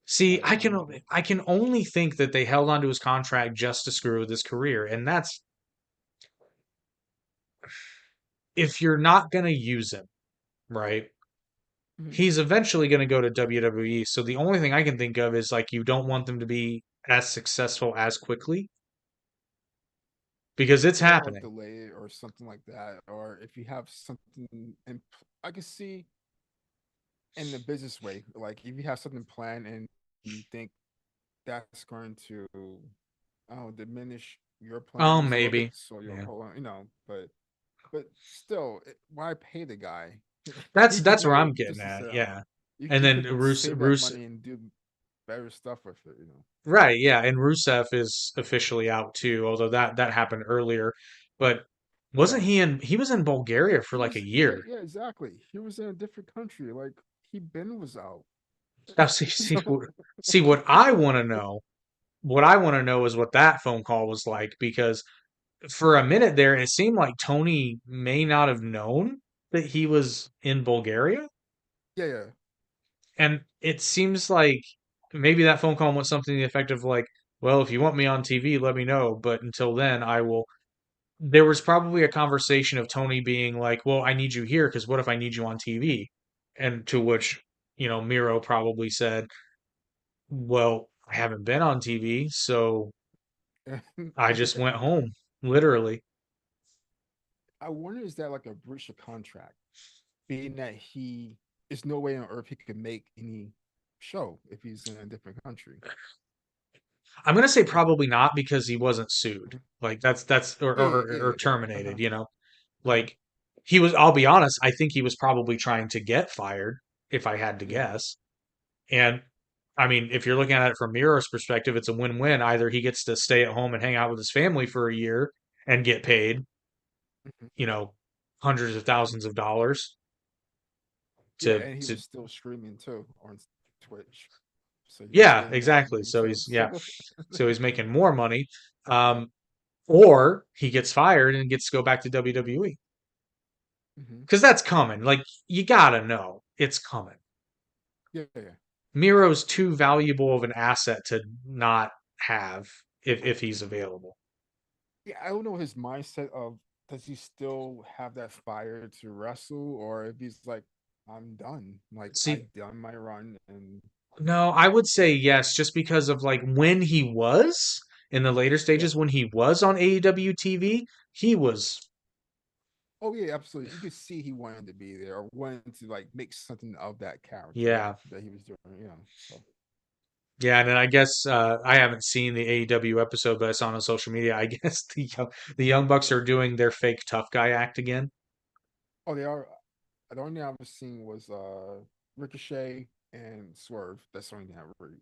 See, I don't know. I can only think that they held onto his contract just to screw with his career, and that's if you're not going to use him, right? Mhm. He's eventually going to go to WWE. So the only thing I can think of is like you don't want them to be as successful as quickly because it's Yeah, or happening. delay it or something like that. Or if you have something and I can see in the business way, like if you have something planned and you think that's going to diminish your Oh, plans a little bit, maybe. so you'll Yeah. hold on, but still, why pay the guy? You That's where know, I'm getting just to at. sit out. Yeah. You And you then could save that money and do better stuff with it. right, yeah, and Rusev is officially out too, although that happened earlier. But wasn't Yeah. he was in Bulgaria for He like a was yeah, year. yeah, exactly. He was in a different country. Like he Ben was out. Now You know? see what I want to know. What I want to know is what that phone call was like because for a minute there it seemed like Tony may not have known that he was in Bulgaria. Yeah, yeah. And it seems like maybe that phone call was something to the effect of like, well, if you want me on TV, let me know. But until then, I will. There was probably a conversation of Tony being like, well, I need you here because what if I need you on TV? And to which, Miro probably said, well, I haven't been on TV, so I just Yeah. went home, literally. I wonder, is that like a breach of contract, being that he, there's no way on earth he could make any show if he's in a different country. I'm gonna say Like, probably not because he wasn't sued. Like that's yeah, yeah, or yeah, yeah. terminated, Uh-huh. Uh-huh. Like he was, I'll be honest, I think he was probably trying to get fired, if I had to Yeah. guess. And I mean, if you're looking at it from Miro's perspective, it's a win-win. Either he gets to stay at home and hang out with his family for a year and get paid, Mhm. you know, hundreds of thousands of dollars Yeah, to and he to was still streaming too on Twitch. So he was yeah, getting that exactly. money So too. he's yeah, So so he's making more money. yeah. Or he gets fired and gets to go back to WWE. Hmm. Because that's coming. Like, you gotta know it's coming. Yeah, yeah. Miro's too valuable of an asset to not have if he's available. Yeah, I don't know his mindset of, does he still have that fire to wrestle, or if he's like, I'm done. Like, I See, done my run and no, I would say yes, just because of like when he was in the later yeah. stages, when he was on AEW TV, he was, Oh yeah, absolutely. You could see he wanted to be there or wanted to like make something of that character yeah. that he was doing, So Yeah, and then I guess I haven't seen the AEW episode, but I saw it on social media. I guess the Young Bucks are doing their fake tough guy act again. oh, they are. The only thing I was seeing was Ricochet and Swerve. That's the only thing I really,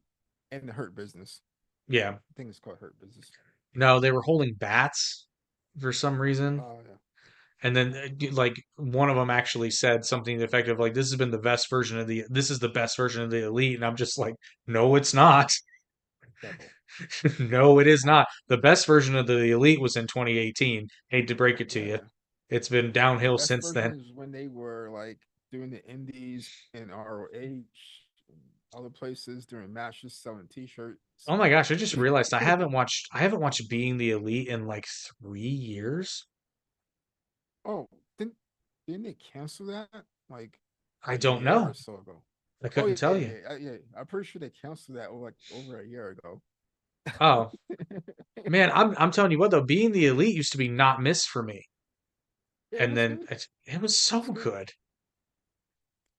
and the Hurt Business. Yeah. I think it's called Hurt Business. No, they were holding bats for some reason. Oh yeah. And then like one of them actually said something effective like this is the best version of the elite and I'm just like no it's not. Devil. No it is not. The best version of the elite was in 2018. Hate to break it to Yeah, you. yeah. It's been The downhill best since then. version is when they wwere like doing the indies in ROH and other places doing matches, selling T-shirts. Oh my gosh, I just realized I haven't watched Being the Elite in like 3 years. Oh, didn't didn't they cancel that like I a don't year or know. so ago? I Oh couldn't yeah, tell yeah, you. yeah, yeah. I'm pretty sure they canceled that like over a year ago. Oh man, I'm telling you what though, Being the Elite used to be not missed for me. Yeah, it And was then good. it was It so was good. good.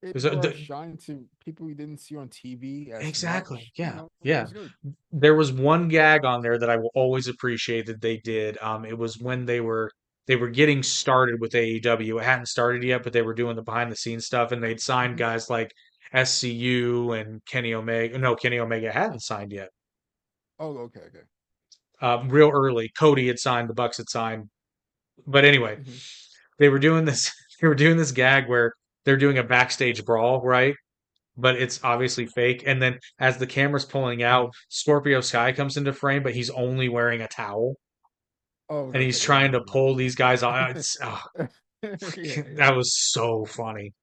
It It was brought shine to people we didn't see on TV as exactly, much. yeah, It yeah. was good. There was one gag on there that I will always appreciate that they did. It was when they were getting started with AEW. It hadn't started yet, but they were doing the behind the scenes stuff, and they'd signed Mhm. guys like SCU and Kenny Omega. No, Kenny Omega hadn't signed yet. Oh, okay, okay. Real early, Cody had signed, the Bucks had signed. But anyway, Hmm. they were doing this. They were doing this gag where they're doing a backstage brawl, right? But it's obviously fake. And then as the camera's pulling out, Hmm. Scorpio Sky comes into frame, but he's only wearing a towel Oh, and okay, he's okay. Yeah, I trying to remember pull these guys on. yeah, yeah. That was so funny.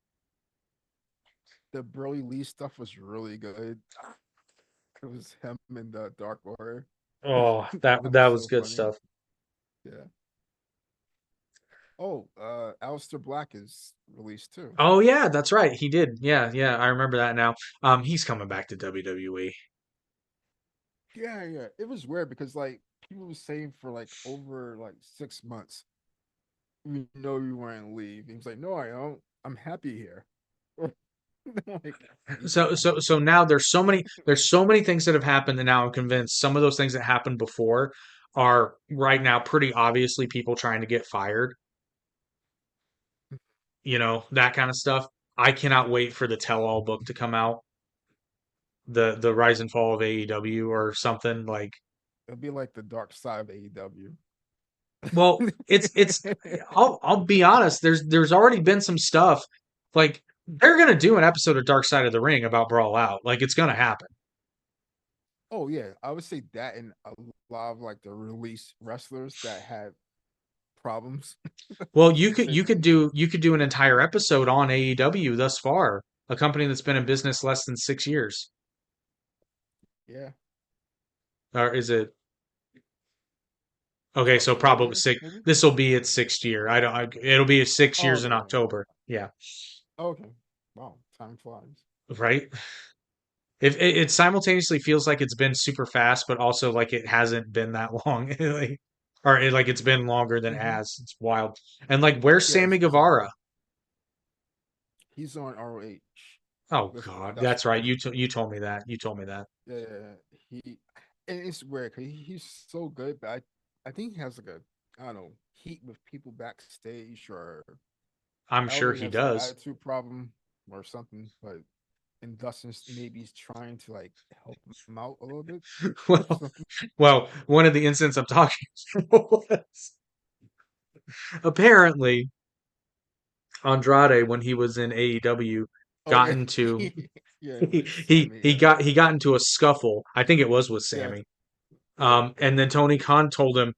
The Broly Lee stuff was really good. It was him and the Dark Warrior. Oh, that That that was was so good funny. stuff. Yeah. Oh, Alistair Black is released too. Oh yeah, that's right. He did. Yeah, yeah, I remember that now. He's coming back to WWE. Yeah, yeah. It was weird because like people were saying for like over like 6 months, we know you want to leave. He was like, no, I don't. I'm happy here. Like, you So don't. so so now there's so many things that have happened, and now I'm convinced some of those things that happened before are right now pretty obviously people trying to get fired. That kind of stuff. I cannot wait for the tell-all book to come out, the Rise and Fall of AEW or something like. It'll be like the dark side of AEW. Well, it's. I'll be honest. There's already been some stuff like they're gonna do an episode of Dark Side of the Ring about Brawl Out. Like it's gonna happen. Oh yeah, I would say that, and a lot of like the release wrestlers that had problems, Well, you to could say you the could least. do you could do an entire episode on AEW thus far, a company that's been in business less than 6 years. Yeah, or is it? Okay, so Four probably years, six. maybe. This will be its sixth year. I don't. It'll be 6 years in Okay. October. Yeah, Okay. Wow, time flies. right. If it simultaneously feels like it's been super fast, but also like it hasn't been that long, like, or like it's been longer than it Mm-hmm. has. It's wild. And like, where's Yeah, Sammy exactly. Guevara? He's on ROH Oh with God, that's right. Dustin. You told me that. You told me that. Yeah, he and it's weird because he's so good, but I think he has like a I don't know heat with people backstage, or I'm I don't know sure he he has an does. attitude problem or something. But and Dustin's maybe he's trying to like help him out a little bit or Well, something. well, one of the incidents I'm talking about was apparently Andrade when he was in AEW Oh got yeah, into yeah, with Sammy. he Yeah, got into a scuffle. I think it was with yeah, Sammy. yeah. And then Tony Khan told him,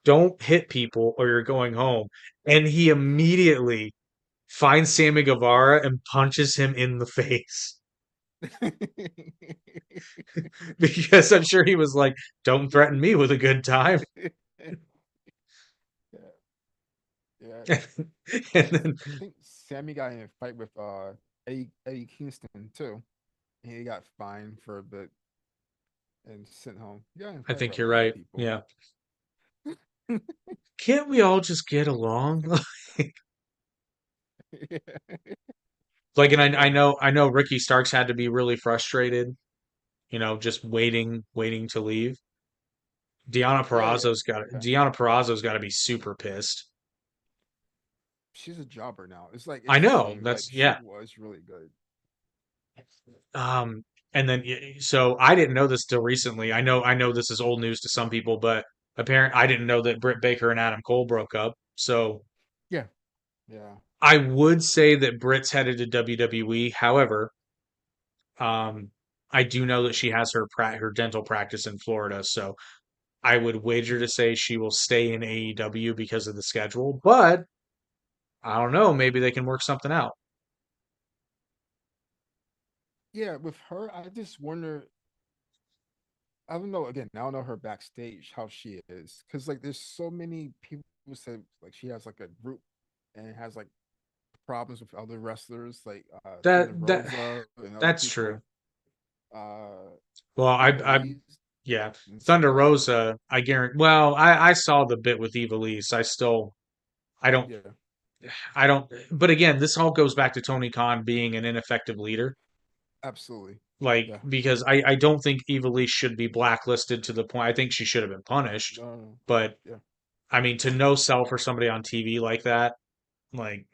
"Don't hit people or you're going home." And he immediately finds Sammy Guevara and punches him in the face because I'm sure he was like, "Don't threaten me with a good time." Yeah, yeah. And Because then I think Sammy got in a fight with Eddie Kingston too. And he got fined for a bit and sent home. He got in a I fight with think a you're lot of right. people. Yeah. Can't we all just get along? Yeah. Like, and Yeah. I know Ricky Starks had to be really frustrated, just waiting to leave. Yeah, yeah, yeah. Deanna Perrazzo's got to be super pissed. She's a jobber now. I It's a know. shame. Like That's she yeah. was really good. And then so I didn't know this till recently. I know this is old news to some people, but apparent I didn't know that Britt Baker and Adam Cole broke up. So Yeah. Yeah. I would say that Britt's headed to WWE. However, um, I do know that she has her dental practice in Florida, so I would wager to Mhm. say she will stay in AEW because of the schedule. But I don't know. Maybe they can work something out. Yeah, with her, I just wonder. I don't know. Again, I don't know her backstage how she is, because like there's so many people who say like she has like a group and has like problems with other wrestlers like Thunder That Rosa and other that's true. people, uh Well, Eva I Lee yeah, and Thunder stuff. Rosa. I guarantee. Well, I saw the bit with Eva Lise. I don't, Yeah, I don't. But again, this all goes back to Tony Khan being an ineffective leader. absolutely. Like Yeah. because I don't think Eva Lise should be blacklisted to the point. I think she should have been punished. No, no. But Yeah. I mean, to no sell for somebody on TV like that, like,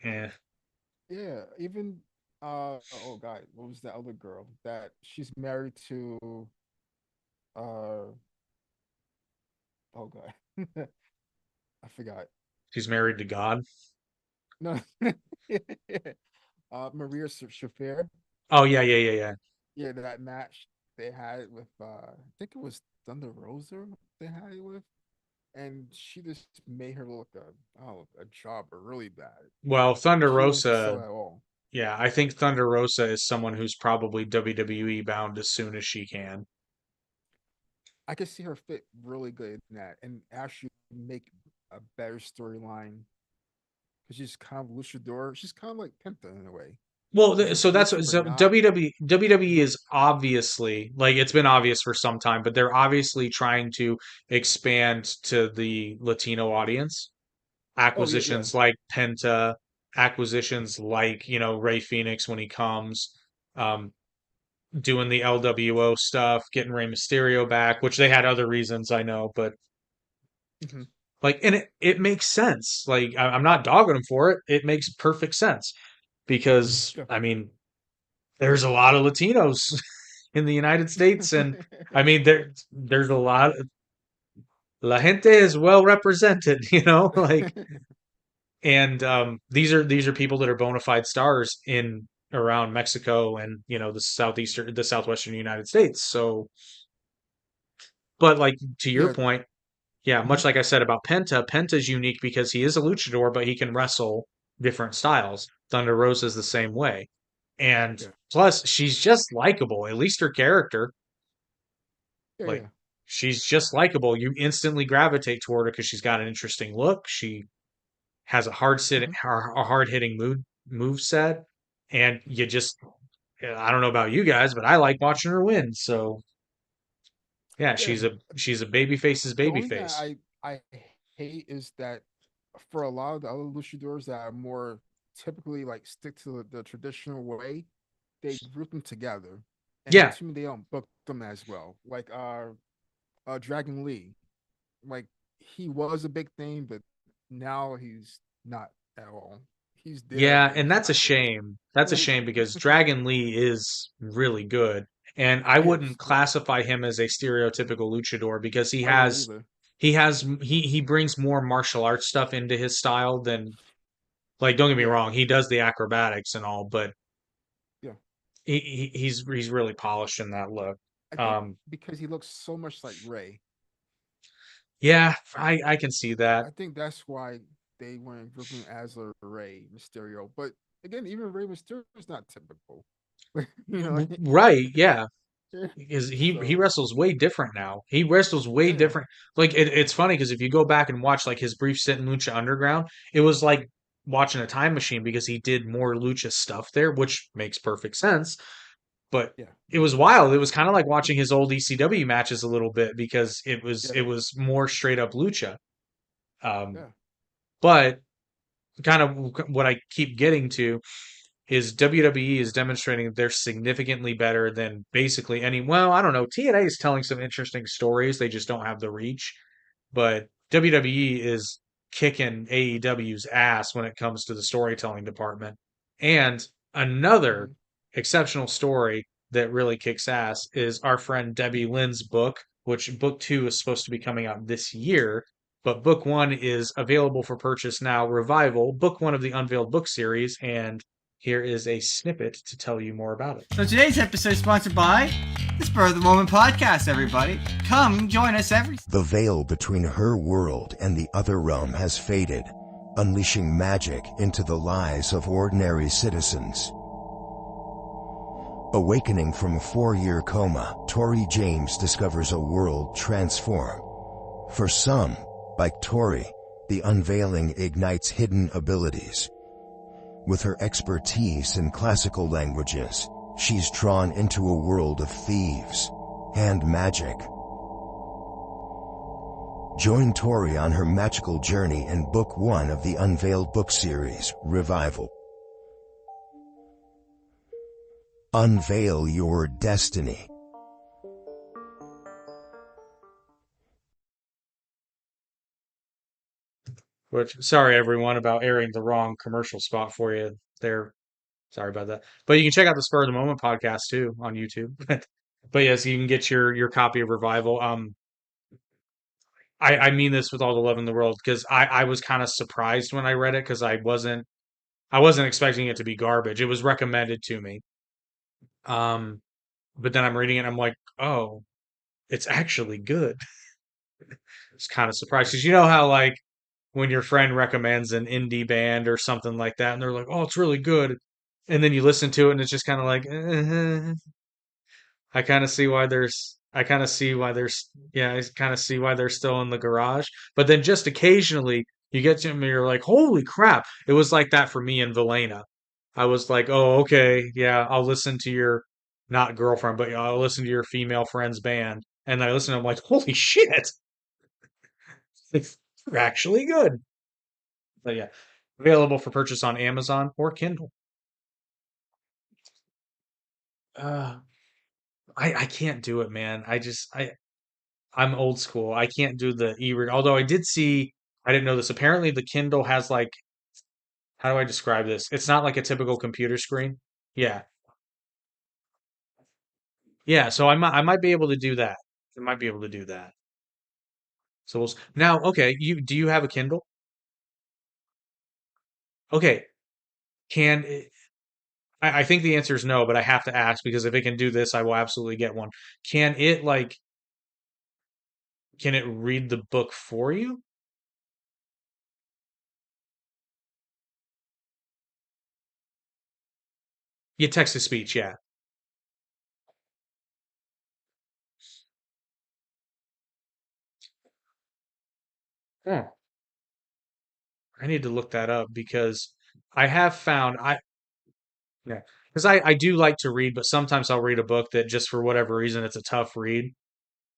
Yeah. Even oh god, what was the other girl that she's married to uh oh god. I forgot. she's married to God. No. Maria Shafir. Oh yeah, yeah, yeah, yeah. Yeah, that match they had with I think it was Thunder Rosa they had it with, and she just made her look a jobber really bad. Well, Thunder She didn't Rosa, sell at all. yeah, I think Thunder Rosa is someone who's probably WWE bound as soon as she can. I could see her fit really good in that and actually make a better storyline because she's kind of luchador. She's kind of like Penta in a way. Well, She's so that's what exclusive but so not. WWE is obviously like it's been obvious for some time, but they're obviously trying to expand to the Latino audience. Oh yeah, yeah. Acquisitions like Penta, acquisitions like, Ray Phoenix when he comes, um, doing the LWO stuff, getting Rey Mysterio back, which they had other reasons I know, but Hmm. like, and it makes sense. Like, I'm not dogging them for it. It makes perfect sense because, Yeah. I mean, there's a lot of Latinos in the United States, and I mean, there's a lot. La gente is well represented, like, and these are people that are bona fide stars in around Mexico and the southwestern United States. So, but like to your Yeah. point, yeah, Hmm. much like I said about Penta, Penta's unique because he is a luchador, but he can wrestle different styles. Thunder Rosa's the same way. And Yeah. plus, she's just likable, at least her character. Yeah. Like, Yeah. she's just likable. You instantly gravitate toward her because she's got an interesting look. She has a Hmm. a hard hitting move set, and you just I don't know about you guys, but I like watching her win. So yeah, Yeah, she's a baby face's the baby only thing face. I hate is that for a lot of the other luchadors that are more typically like stick to the traditional way, they group them together, and Yeah, to me they don't book them as well. Like Dragon Lee, like he was a big thing, but now he's not at all. He's there, yeah, but and he's that's a not there. shame. That's a shame because Dragon Lee is really good, and I He is, wouldn't yeah. classify him as a stereotypical luchador because I wouldn't either. he brings more martial arts stuff into his style than like don't get me Yeah, wrong, he does the acrobatics and all, but yeah. he's really polished in that look. I think Um, because he looks so much like Ray. yeah, I can see that. I think that's why they went grouping as a Ray Mysterio. But again, even Ray Mysterio is not typical. you know, Right, yeah. Because he so wrestles way different now. He wrestles way yeah, different. Like it's funny because if you go back and watch like his brief stint in Lucha Underground, it was like watching a time machine because he did more Lucha stuff there, which makes perfect sense. But yeah, it was wild. It was kind of like watching his old ECW matches a little bit because yeah, it was more straight up Lucha. Um, yeah. but kind of what I keep getting to is WWE is demonstrating that they're significantly better than basically any. Well, I don't know. TNA is telling some interesting stories. They just don't have the reach. But WWE is kicking AEW's ass when it comes to the storytelling department. And another Hmm. exceptional story that really kicks ass is our friend Debbie Lynn's book, which book two is supposed to be coming out this year. But book one is available for purchase now. Revival, book one of the Unveiled book series, and here is a snippet to tell you more about it. So today's episode is sponsored by the Spur of the Moment podcast, everybody. Come join us every... The veil between her world and the other realm has faded, unleashing magic into the lives of ordinary citizens. Awakening from a 4-year coma, Tori James discovers a world transformed. For some, like Tori, the unveiling ignites hidden abilities. With her expertise in classical languages, she's drawn into a world of thieves and magic. Join Tori on her magical journey in Book 1 of the Unveiled book series, Revival. Unveil your destiny. Which, sorry everyone about airing the wrong commercial spot for you there. Sorry about that. But you can check out the Spur of the Moment podcast too on YouTube. But yes, you can get your copy of Revival. I mean this with all the love in the world because I was kind of surprised when I read it because I wasn't expecting it to be garbage. It was recommended to me. Um, but then I'm reading it and I'm like, oh, it's actually good. It's kind of surprised because you know how like when your friend recommends an indie band or something like that and they're like, oh, it's really good, and then you listen to it and it's just kind of like, I kind of see why there's, yeah, I kind of see why they're still in the garage. But then just occasionally you get to them and you're like, holy crap. It was like that for me in Velena. I was like, oh, okay, yeah, I'll listen to your, not girlfriend, but I'll listen to your female friend's band. And I listen, I'm like, holy shit, it's actually good. But yeah, available for purchase on Amazon or Kindle. Uh, I can't do it, man. I'm old school. I can't do the e-read. Although I did see, I didn't know this. Apparently, the Kindle has like, how do I describe this? It's not like a typical computer screen. Yeah, yeah. So I might be able to do that. I might be able to do that. So now, okay. Do you have a Kindle? Okay. Can it, I think the answer is no, but I have to ask because if it can do this, I will absolutely get one. Can it like, can it read the book for you? Yeah, text to speech. Yeah. Huh. I need to look that up because I have found yeah, because I do like to read, but sometimes I'll read a book that just for whatever reason it's a tough read.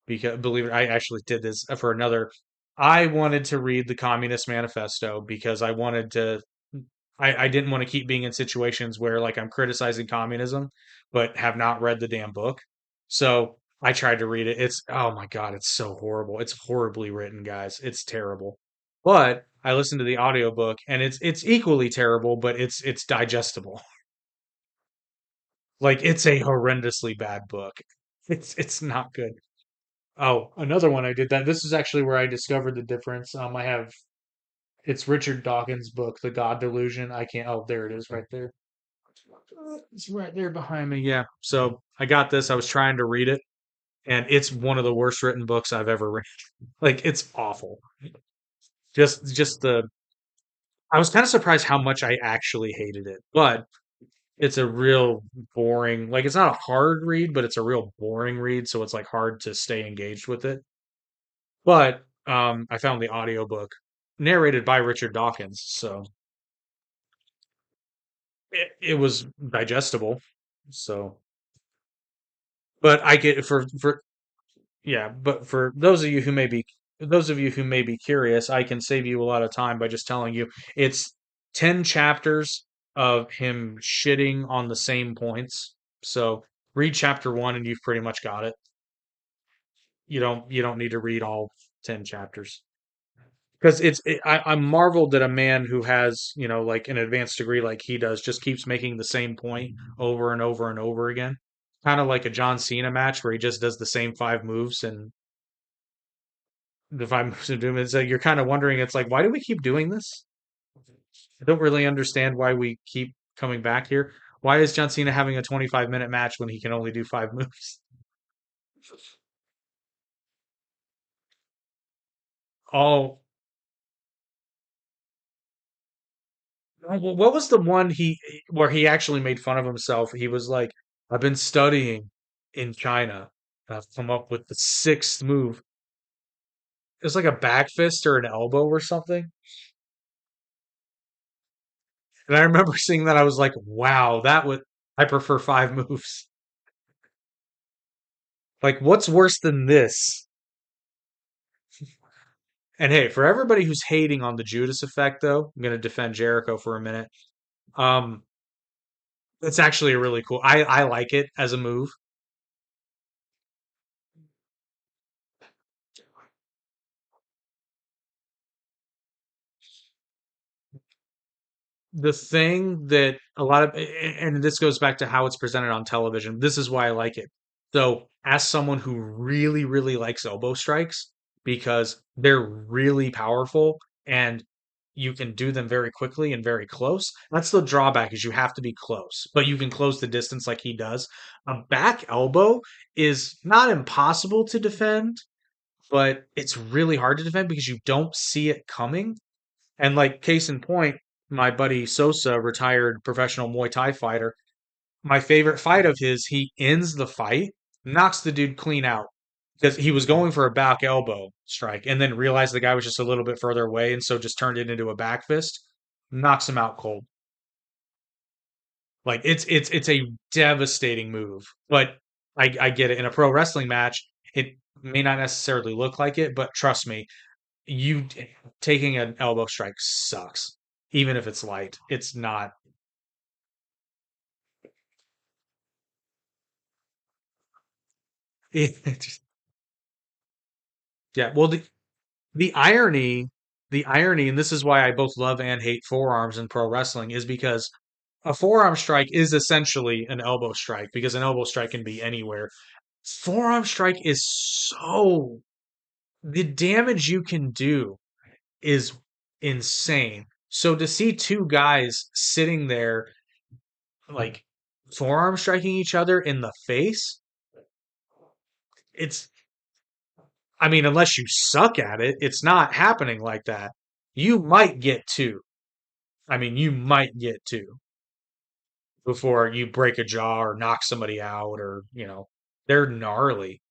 Because believe it, I actually did this for another. I wanted to read the Communist Manifesto because I wanted to. I didn't want to keep being in situations where like I'm criticizing communism, but have not read the damn book. So I tried to read it. It's oh my God, it's so horrible. It's horribly written, guys. It's terrible. But I listened to the audiobook and it's equally terrible, but it's digestible. Like it's a horrendously bad book. It's not good. Oh, another one I did that. This is actually where I discovered the difference. I have it's Richard Dawkins' book, The God Delusion. I can't. Oh, there it is, right there. It's right there behind me. Yeah. So I got this. I was trying to read it, and it's one of the worst written books I've ever read. Like it's awful. Just the. I was kind of surprised how much I actually hated it, but it's a real boring. Like it's not a hard read, but it's a real boring read. So it's like hard to stay engaged with it. But I found the audiobook narrated by Richard Dawkins, so it was digestible. So, but I get for yeah, but for those of you who may be curious, I can save you a lot of time by just telling you it's 10 chapters of him shitting on the same points. So read chapter 1 and you've pretty much got it. You don't need to read all 10 chapters. Because I'm marveled that a man who has, like an advanced degree like he does, just keeps making the same point over and over and over again. Kind of like a John Cena match where he just does the same five moves and the five moves of doom. It's like you're kind of wondering, it's like, why do we keep doing this? I don't really understand why we keep coming back here. Why is John Cena having a 25-minute match when he can only do five moves? Oh, what was the one he where he actually made fun of himself? He was like, "I've been studying in China, and I've come up with the sixth move." It was like a back fist or an elbow or something. And I remember seeing that. I was like, "Wow, that would I prefer five moves." Like, what's worse than this? And hey, for everybody who's hating on the Judas effect, though, I'm gonna defend Jericho for a minute. Um, it's actually a really cool. I like it as a move. The thing that a lot of and this goes back to how it's presented on television. This is why I like it. So, as someone who really, really likes elbow strikes because they're really powerful and you can do them very quickly and very close. That's the drawback is you have to be close, but you can close the distance like he does. A back elbow is not impossible to defend, but it's really hard to defend because you don't see it coming and like case in point, my buddy Sosa, retired professional Muay Thai fighter, my favorite fight of his, he ends the fight, knocks the dude clean out because he was going for a back elbow strike and then realized the guy was just a little bit further away and so just turned it into a back fist, knocks him out cold. Like it's a devastating move. But I get it. In a pro wrestling match, it may not necessarily look like it, but trust me, you taking an elbow strike sucks. Even if it's light, it's not. Yeah. Well, the irony, and this is why I both love and hate forearms in pro wrestling, is because a forearm strike is essentially an elbow strike because an elbow strike can be anywhere. Forearm strike is so the damage you can do is insane. So to see two guys sitting there like forearm striking each other in the face, it's I mean, unless you suck at it, it's not happening like that. You might get two. I mean, you might get two before you break a jaw or knock somebody out or, they're gnarly.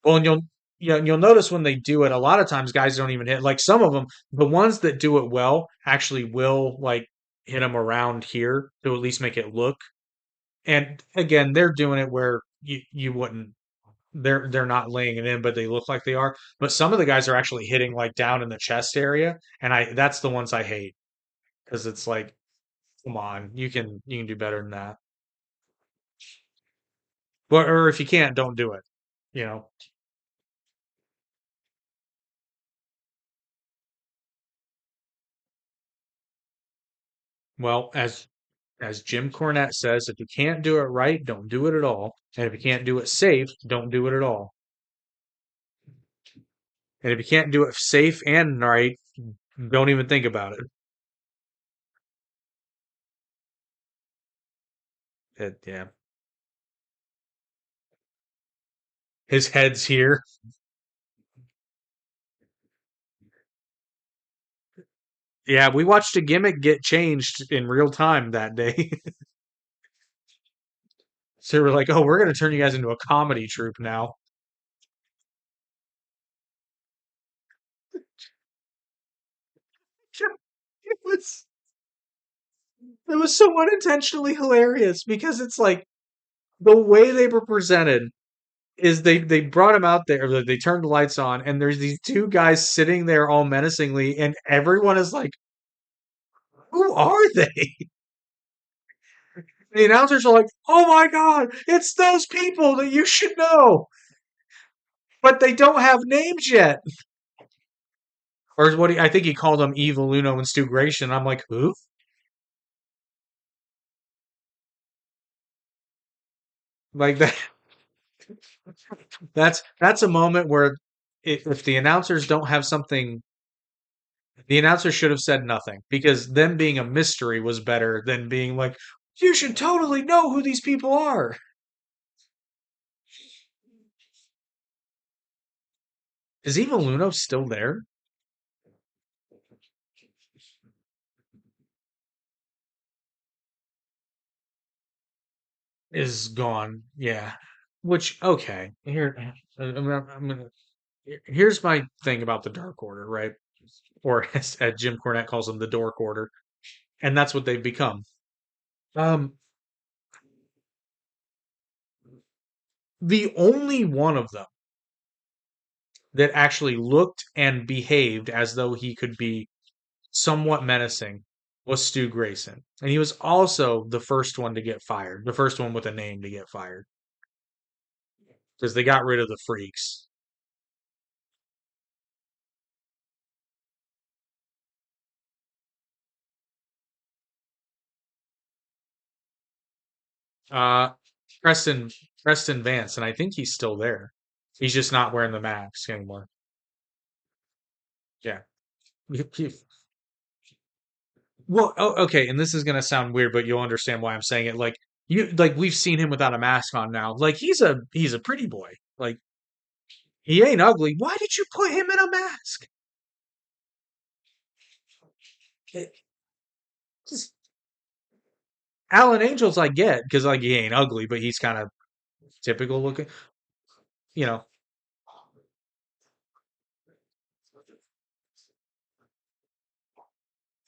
Well, and you'll notice when they do it, a lot of times guys don't even hit. Like some of them, the ones that do it well actually will like hit them around here to at least make it look. And again, they're doing it where you wouldn't. They're not laying it in, but they look like they are. But some of the guys are actually hitting like down in the chest area, and I that's the ones I hate because it's like, come on, you can do better than that. But or if you can't, don't do it. You know. Well, as Jim Cornette says, if you can't do it right, don't do it at all. And if you can't do it safe, don't do it at all. And if you can't do it safe and right, don't even think about it. Yeah. His head's here. Yeah, we watched a gimmick get changed in real time that day. So we're like, oh, we're gonna turn you guys into a comedy troupe now. It was it was so unintentionally hilarious because it's like the way they were presented is they brought him out there, or they turned the lights on, and there's these two guys sitting there all menacingly, and everyone is like, "Who are they?" The announcers are like, "Oh my God, it's those people that you should know, but they don't have names yet." Or is what I think he called them, Evil Uno and Stu Grayson. I'm like, who? Like that. That's a moment where if the announcers don't have something, the announcer should have said nothing because them being a mystery was better than being like, you should totally know who these people are. Is Eva Luno still there? Is gone. Yeah. Which okay. Here's my thing about the Dark Order, right? Or as Jim Cornette calls them, the Dork Order, and that's what they've become. Um, the only one of them that actually looked and behaved as though he could be somewhat menacing was Stu Grayson. And he was also the first one to get fired, the first one with a name to get fired because they got rid of the freaks. Uh, Preston Preston Vance, and I think he's still there. He's just not wearing the mask anymore. Yeah. Well, okay, and this is gonna sound weird, but you'll understand why I'm saying it. Like we've seen him without a mask on now. Like he's a pretty boy. Like he ain't ugly. Why did you put him in a mask? It- just- Alan Angels, I get because like he ain't ugly, but he's kind of typical looking. You know,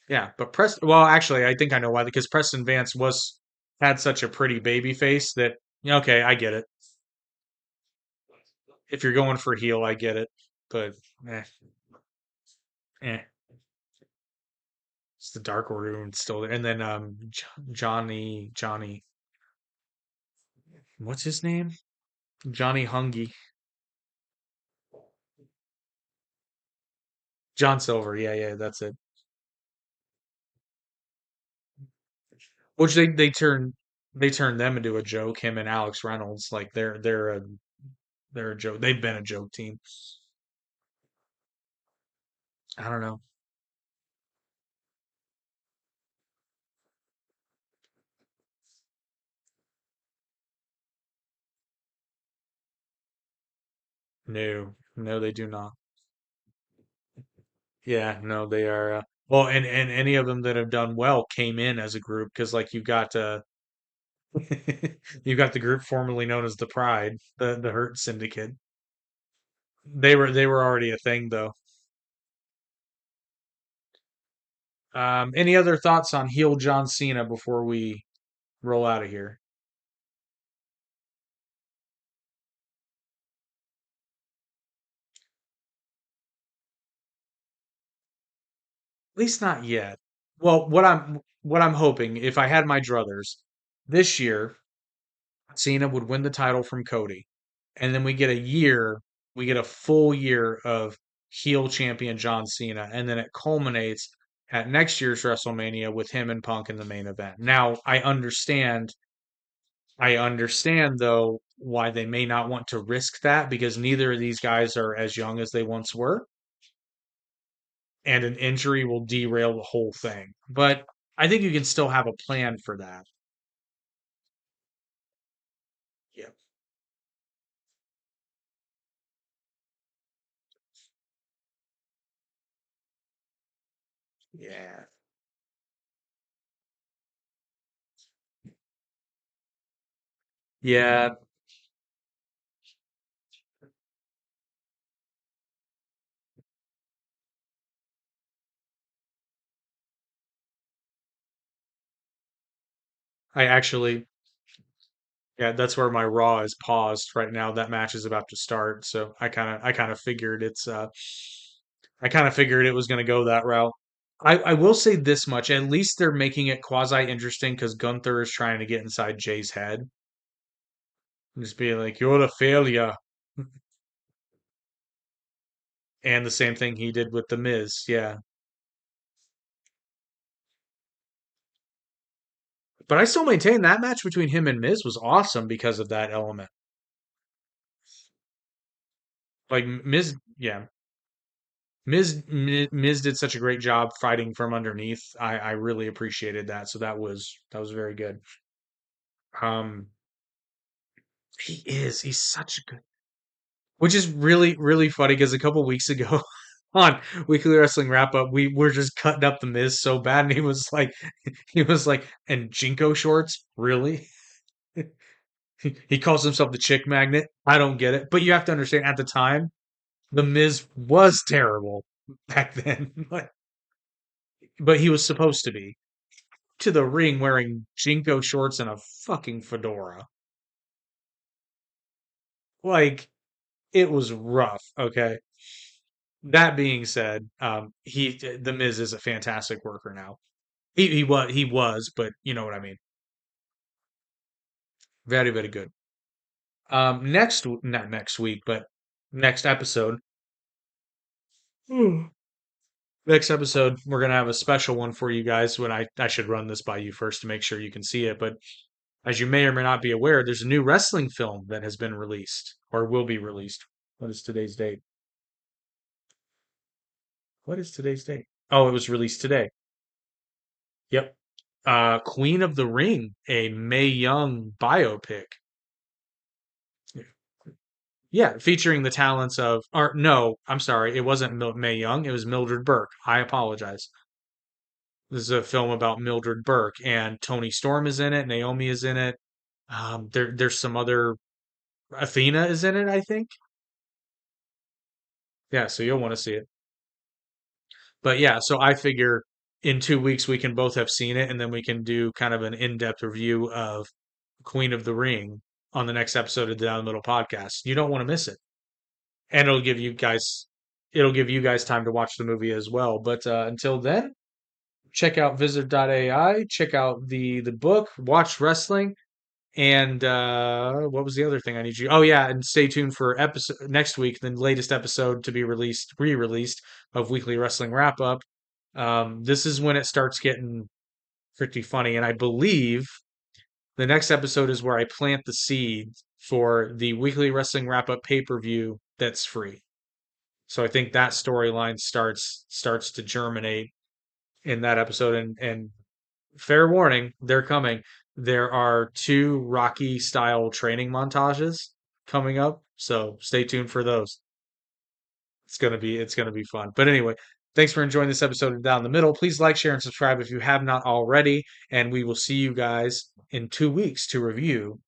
yeah. But Preston, well, actually, I think I know why. Because Preston Vance was had such a pretty baby face that yeah, okay, I get it. If you're going for heel, I get it. But eh, eh. It's the Dark Order and still there. And then Johnny, what's his name? Johnny Hungy, John Silver. Yeah, yeah, that's it. Which they turned them into a joke. Him and Alex Reynolds, like they're a joke. They've been a joke team. I don't know. No, no, they do not. Yeah, no, they are. Well, and any of them that have done well came in as a group because like you've got the group formerly known as the Pride, the Hurt Syndicate. They were already a thing though. Any other thoughts on heel John Cena before we roll out of here? At least not yet. Well, what I'm hoping, if I had my druthers, this year Cena would win the title from Cody, and then we get a full year of heel champion John Cena, and then it culminates at next year's WrestleMania with him and Punk in the main event. Now, I understand though why they may not want to risk that because neither of these guys are as young as they once were, and an injury will derail the whole thing. But I think you can still have a plan for that. Yeah. Yeah. Yeah, I actually yeah, that's where my Raw is paused right now. That match is about to start, so I kind of figured I kind of figured it was going to go that route. I will say this much, at least they're making it quasi interesting because Gunther is trying to get inside Jay's head. Just being like, "You're a failure." And the same thing he did with the Miz. Yeah. But I still maintain that match between him and Miz was awesome because of that element. Like Miz, yeah. Miz did such a great job fighting from underneath. I really appreciated that. So that was very good. Um he's such a good, which is really funny because a couple weeks ago on Weekly Wrestling Wrap Up, we were just cutting up the Miz so bad, and he was like, and Jinko shorts, really? He calls himself the chick magnet. I don't get it. But you have to understand at the time, the Miz was terrible back then. But he was supposed to be. To the ring wearing Jinko shorts and a fucking fedora. Like, it was rough, okay? That being said, the Miz is a fantastic worker now. He was, but you know what I mean. Very, very good. Not next week, but next episode. Next episode, we're gonna have a special one for you guys. When I should run this by you first to make sure you can see it. But as you may or may not be aware, there's a new wrestling film that has been released or will be released. What is today's date? What is today's date? Oh, it was released today. Yep. Queen of the Ring, a Mae Young biopic. Yeah, featuring the talents of, or no, I'm sorry, it wasn't Mae Young, it was Mildred Burke. I apologize. This is a film about Mildred Burke, and Tony Storm is in it. Naomi is in it. There's some other. Athena is in it, I think. Yeah, so you'll want to see it. But yeah, so I figure in 2 weeks we can both have seen it, and then we can do kind of an in-depth review of Queen of the Ring on the next episode of the Down the Middle podcast. You don't want to miss it, and it'll give you guys time to watch the movie as well. But until then, check out Visit.ai, check out the book, watch wrestling, and what was the other thing I need you? Oh yeah, and stay tuned for episode next week, the latest episode to be released, re-released of Weekly Wrestling Wrap Up. This is when it starts getting pretty funny, and I believe the next episode is where I plant the seed for the Weekly Wrestling Wrap Up pay-per-view that's free. So I think that storyline starts to germinate in that episode, and fair warning, they're coming. There are two Rocky style training montages coming up, so stay tuned for those. It's gonna be fun. But anyway, thanks for enjoying this episode of Down the Middle. Please like, share, and subscribe if you have not already, and we will see you guys in 2 weeks to review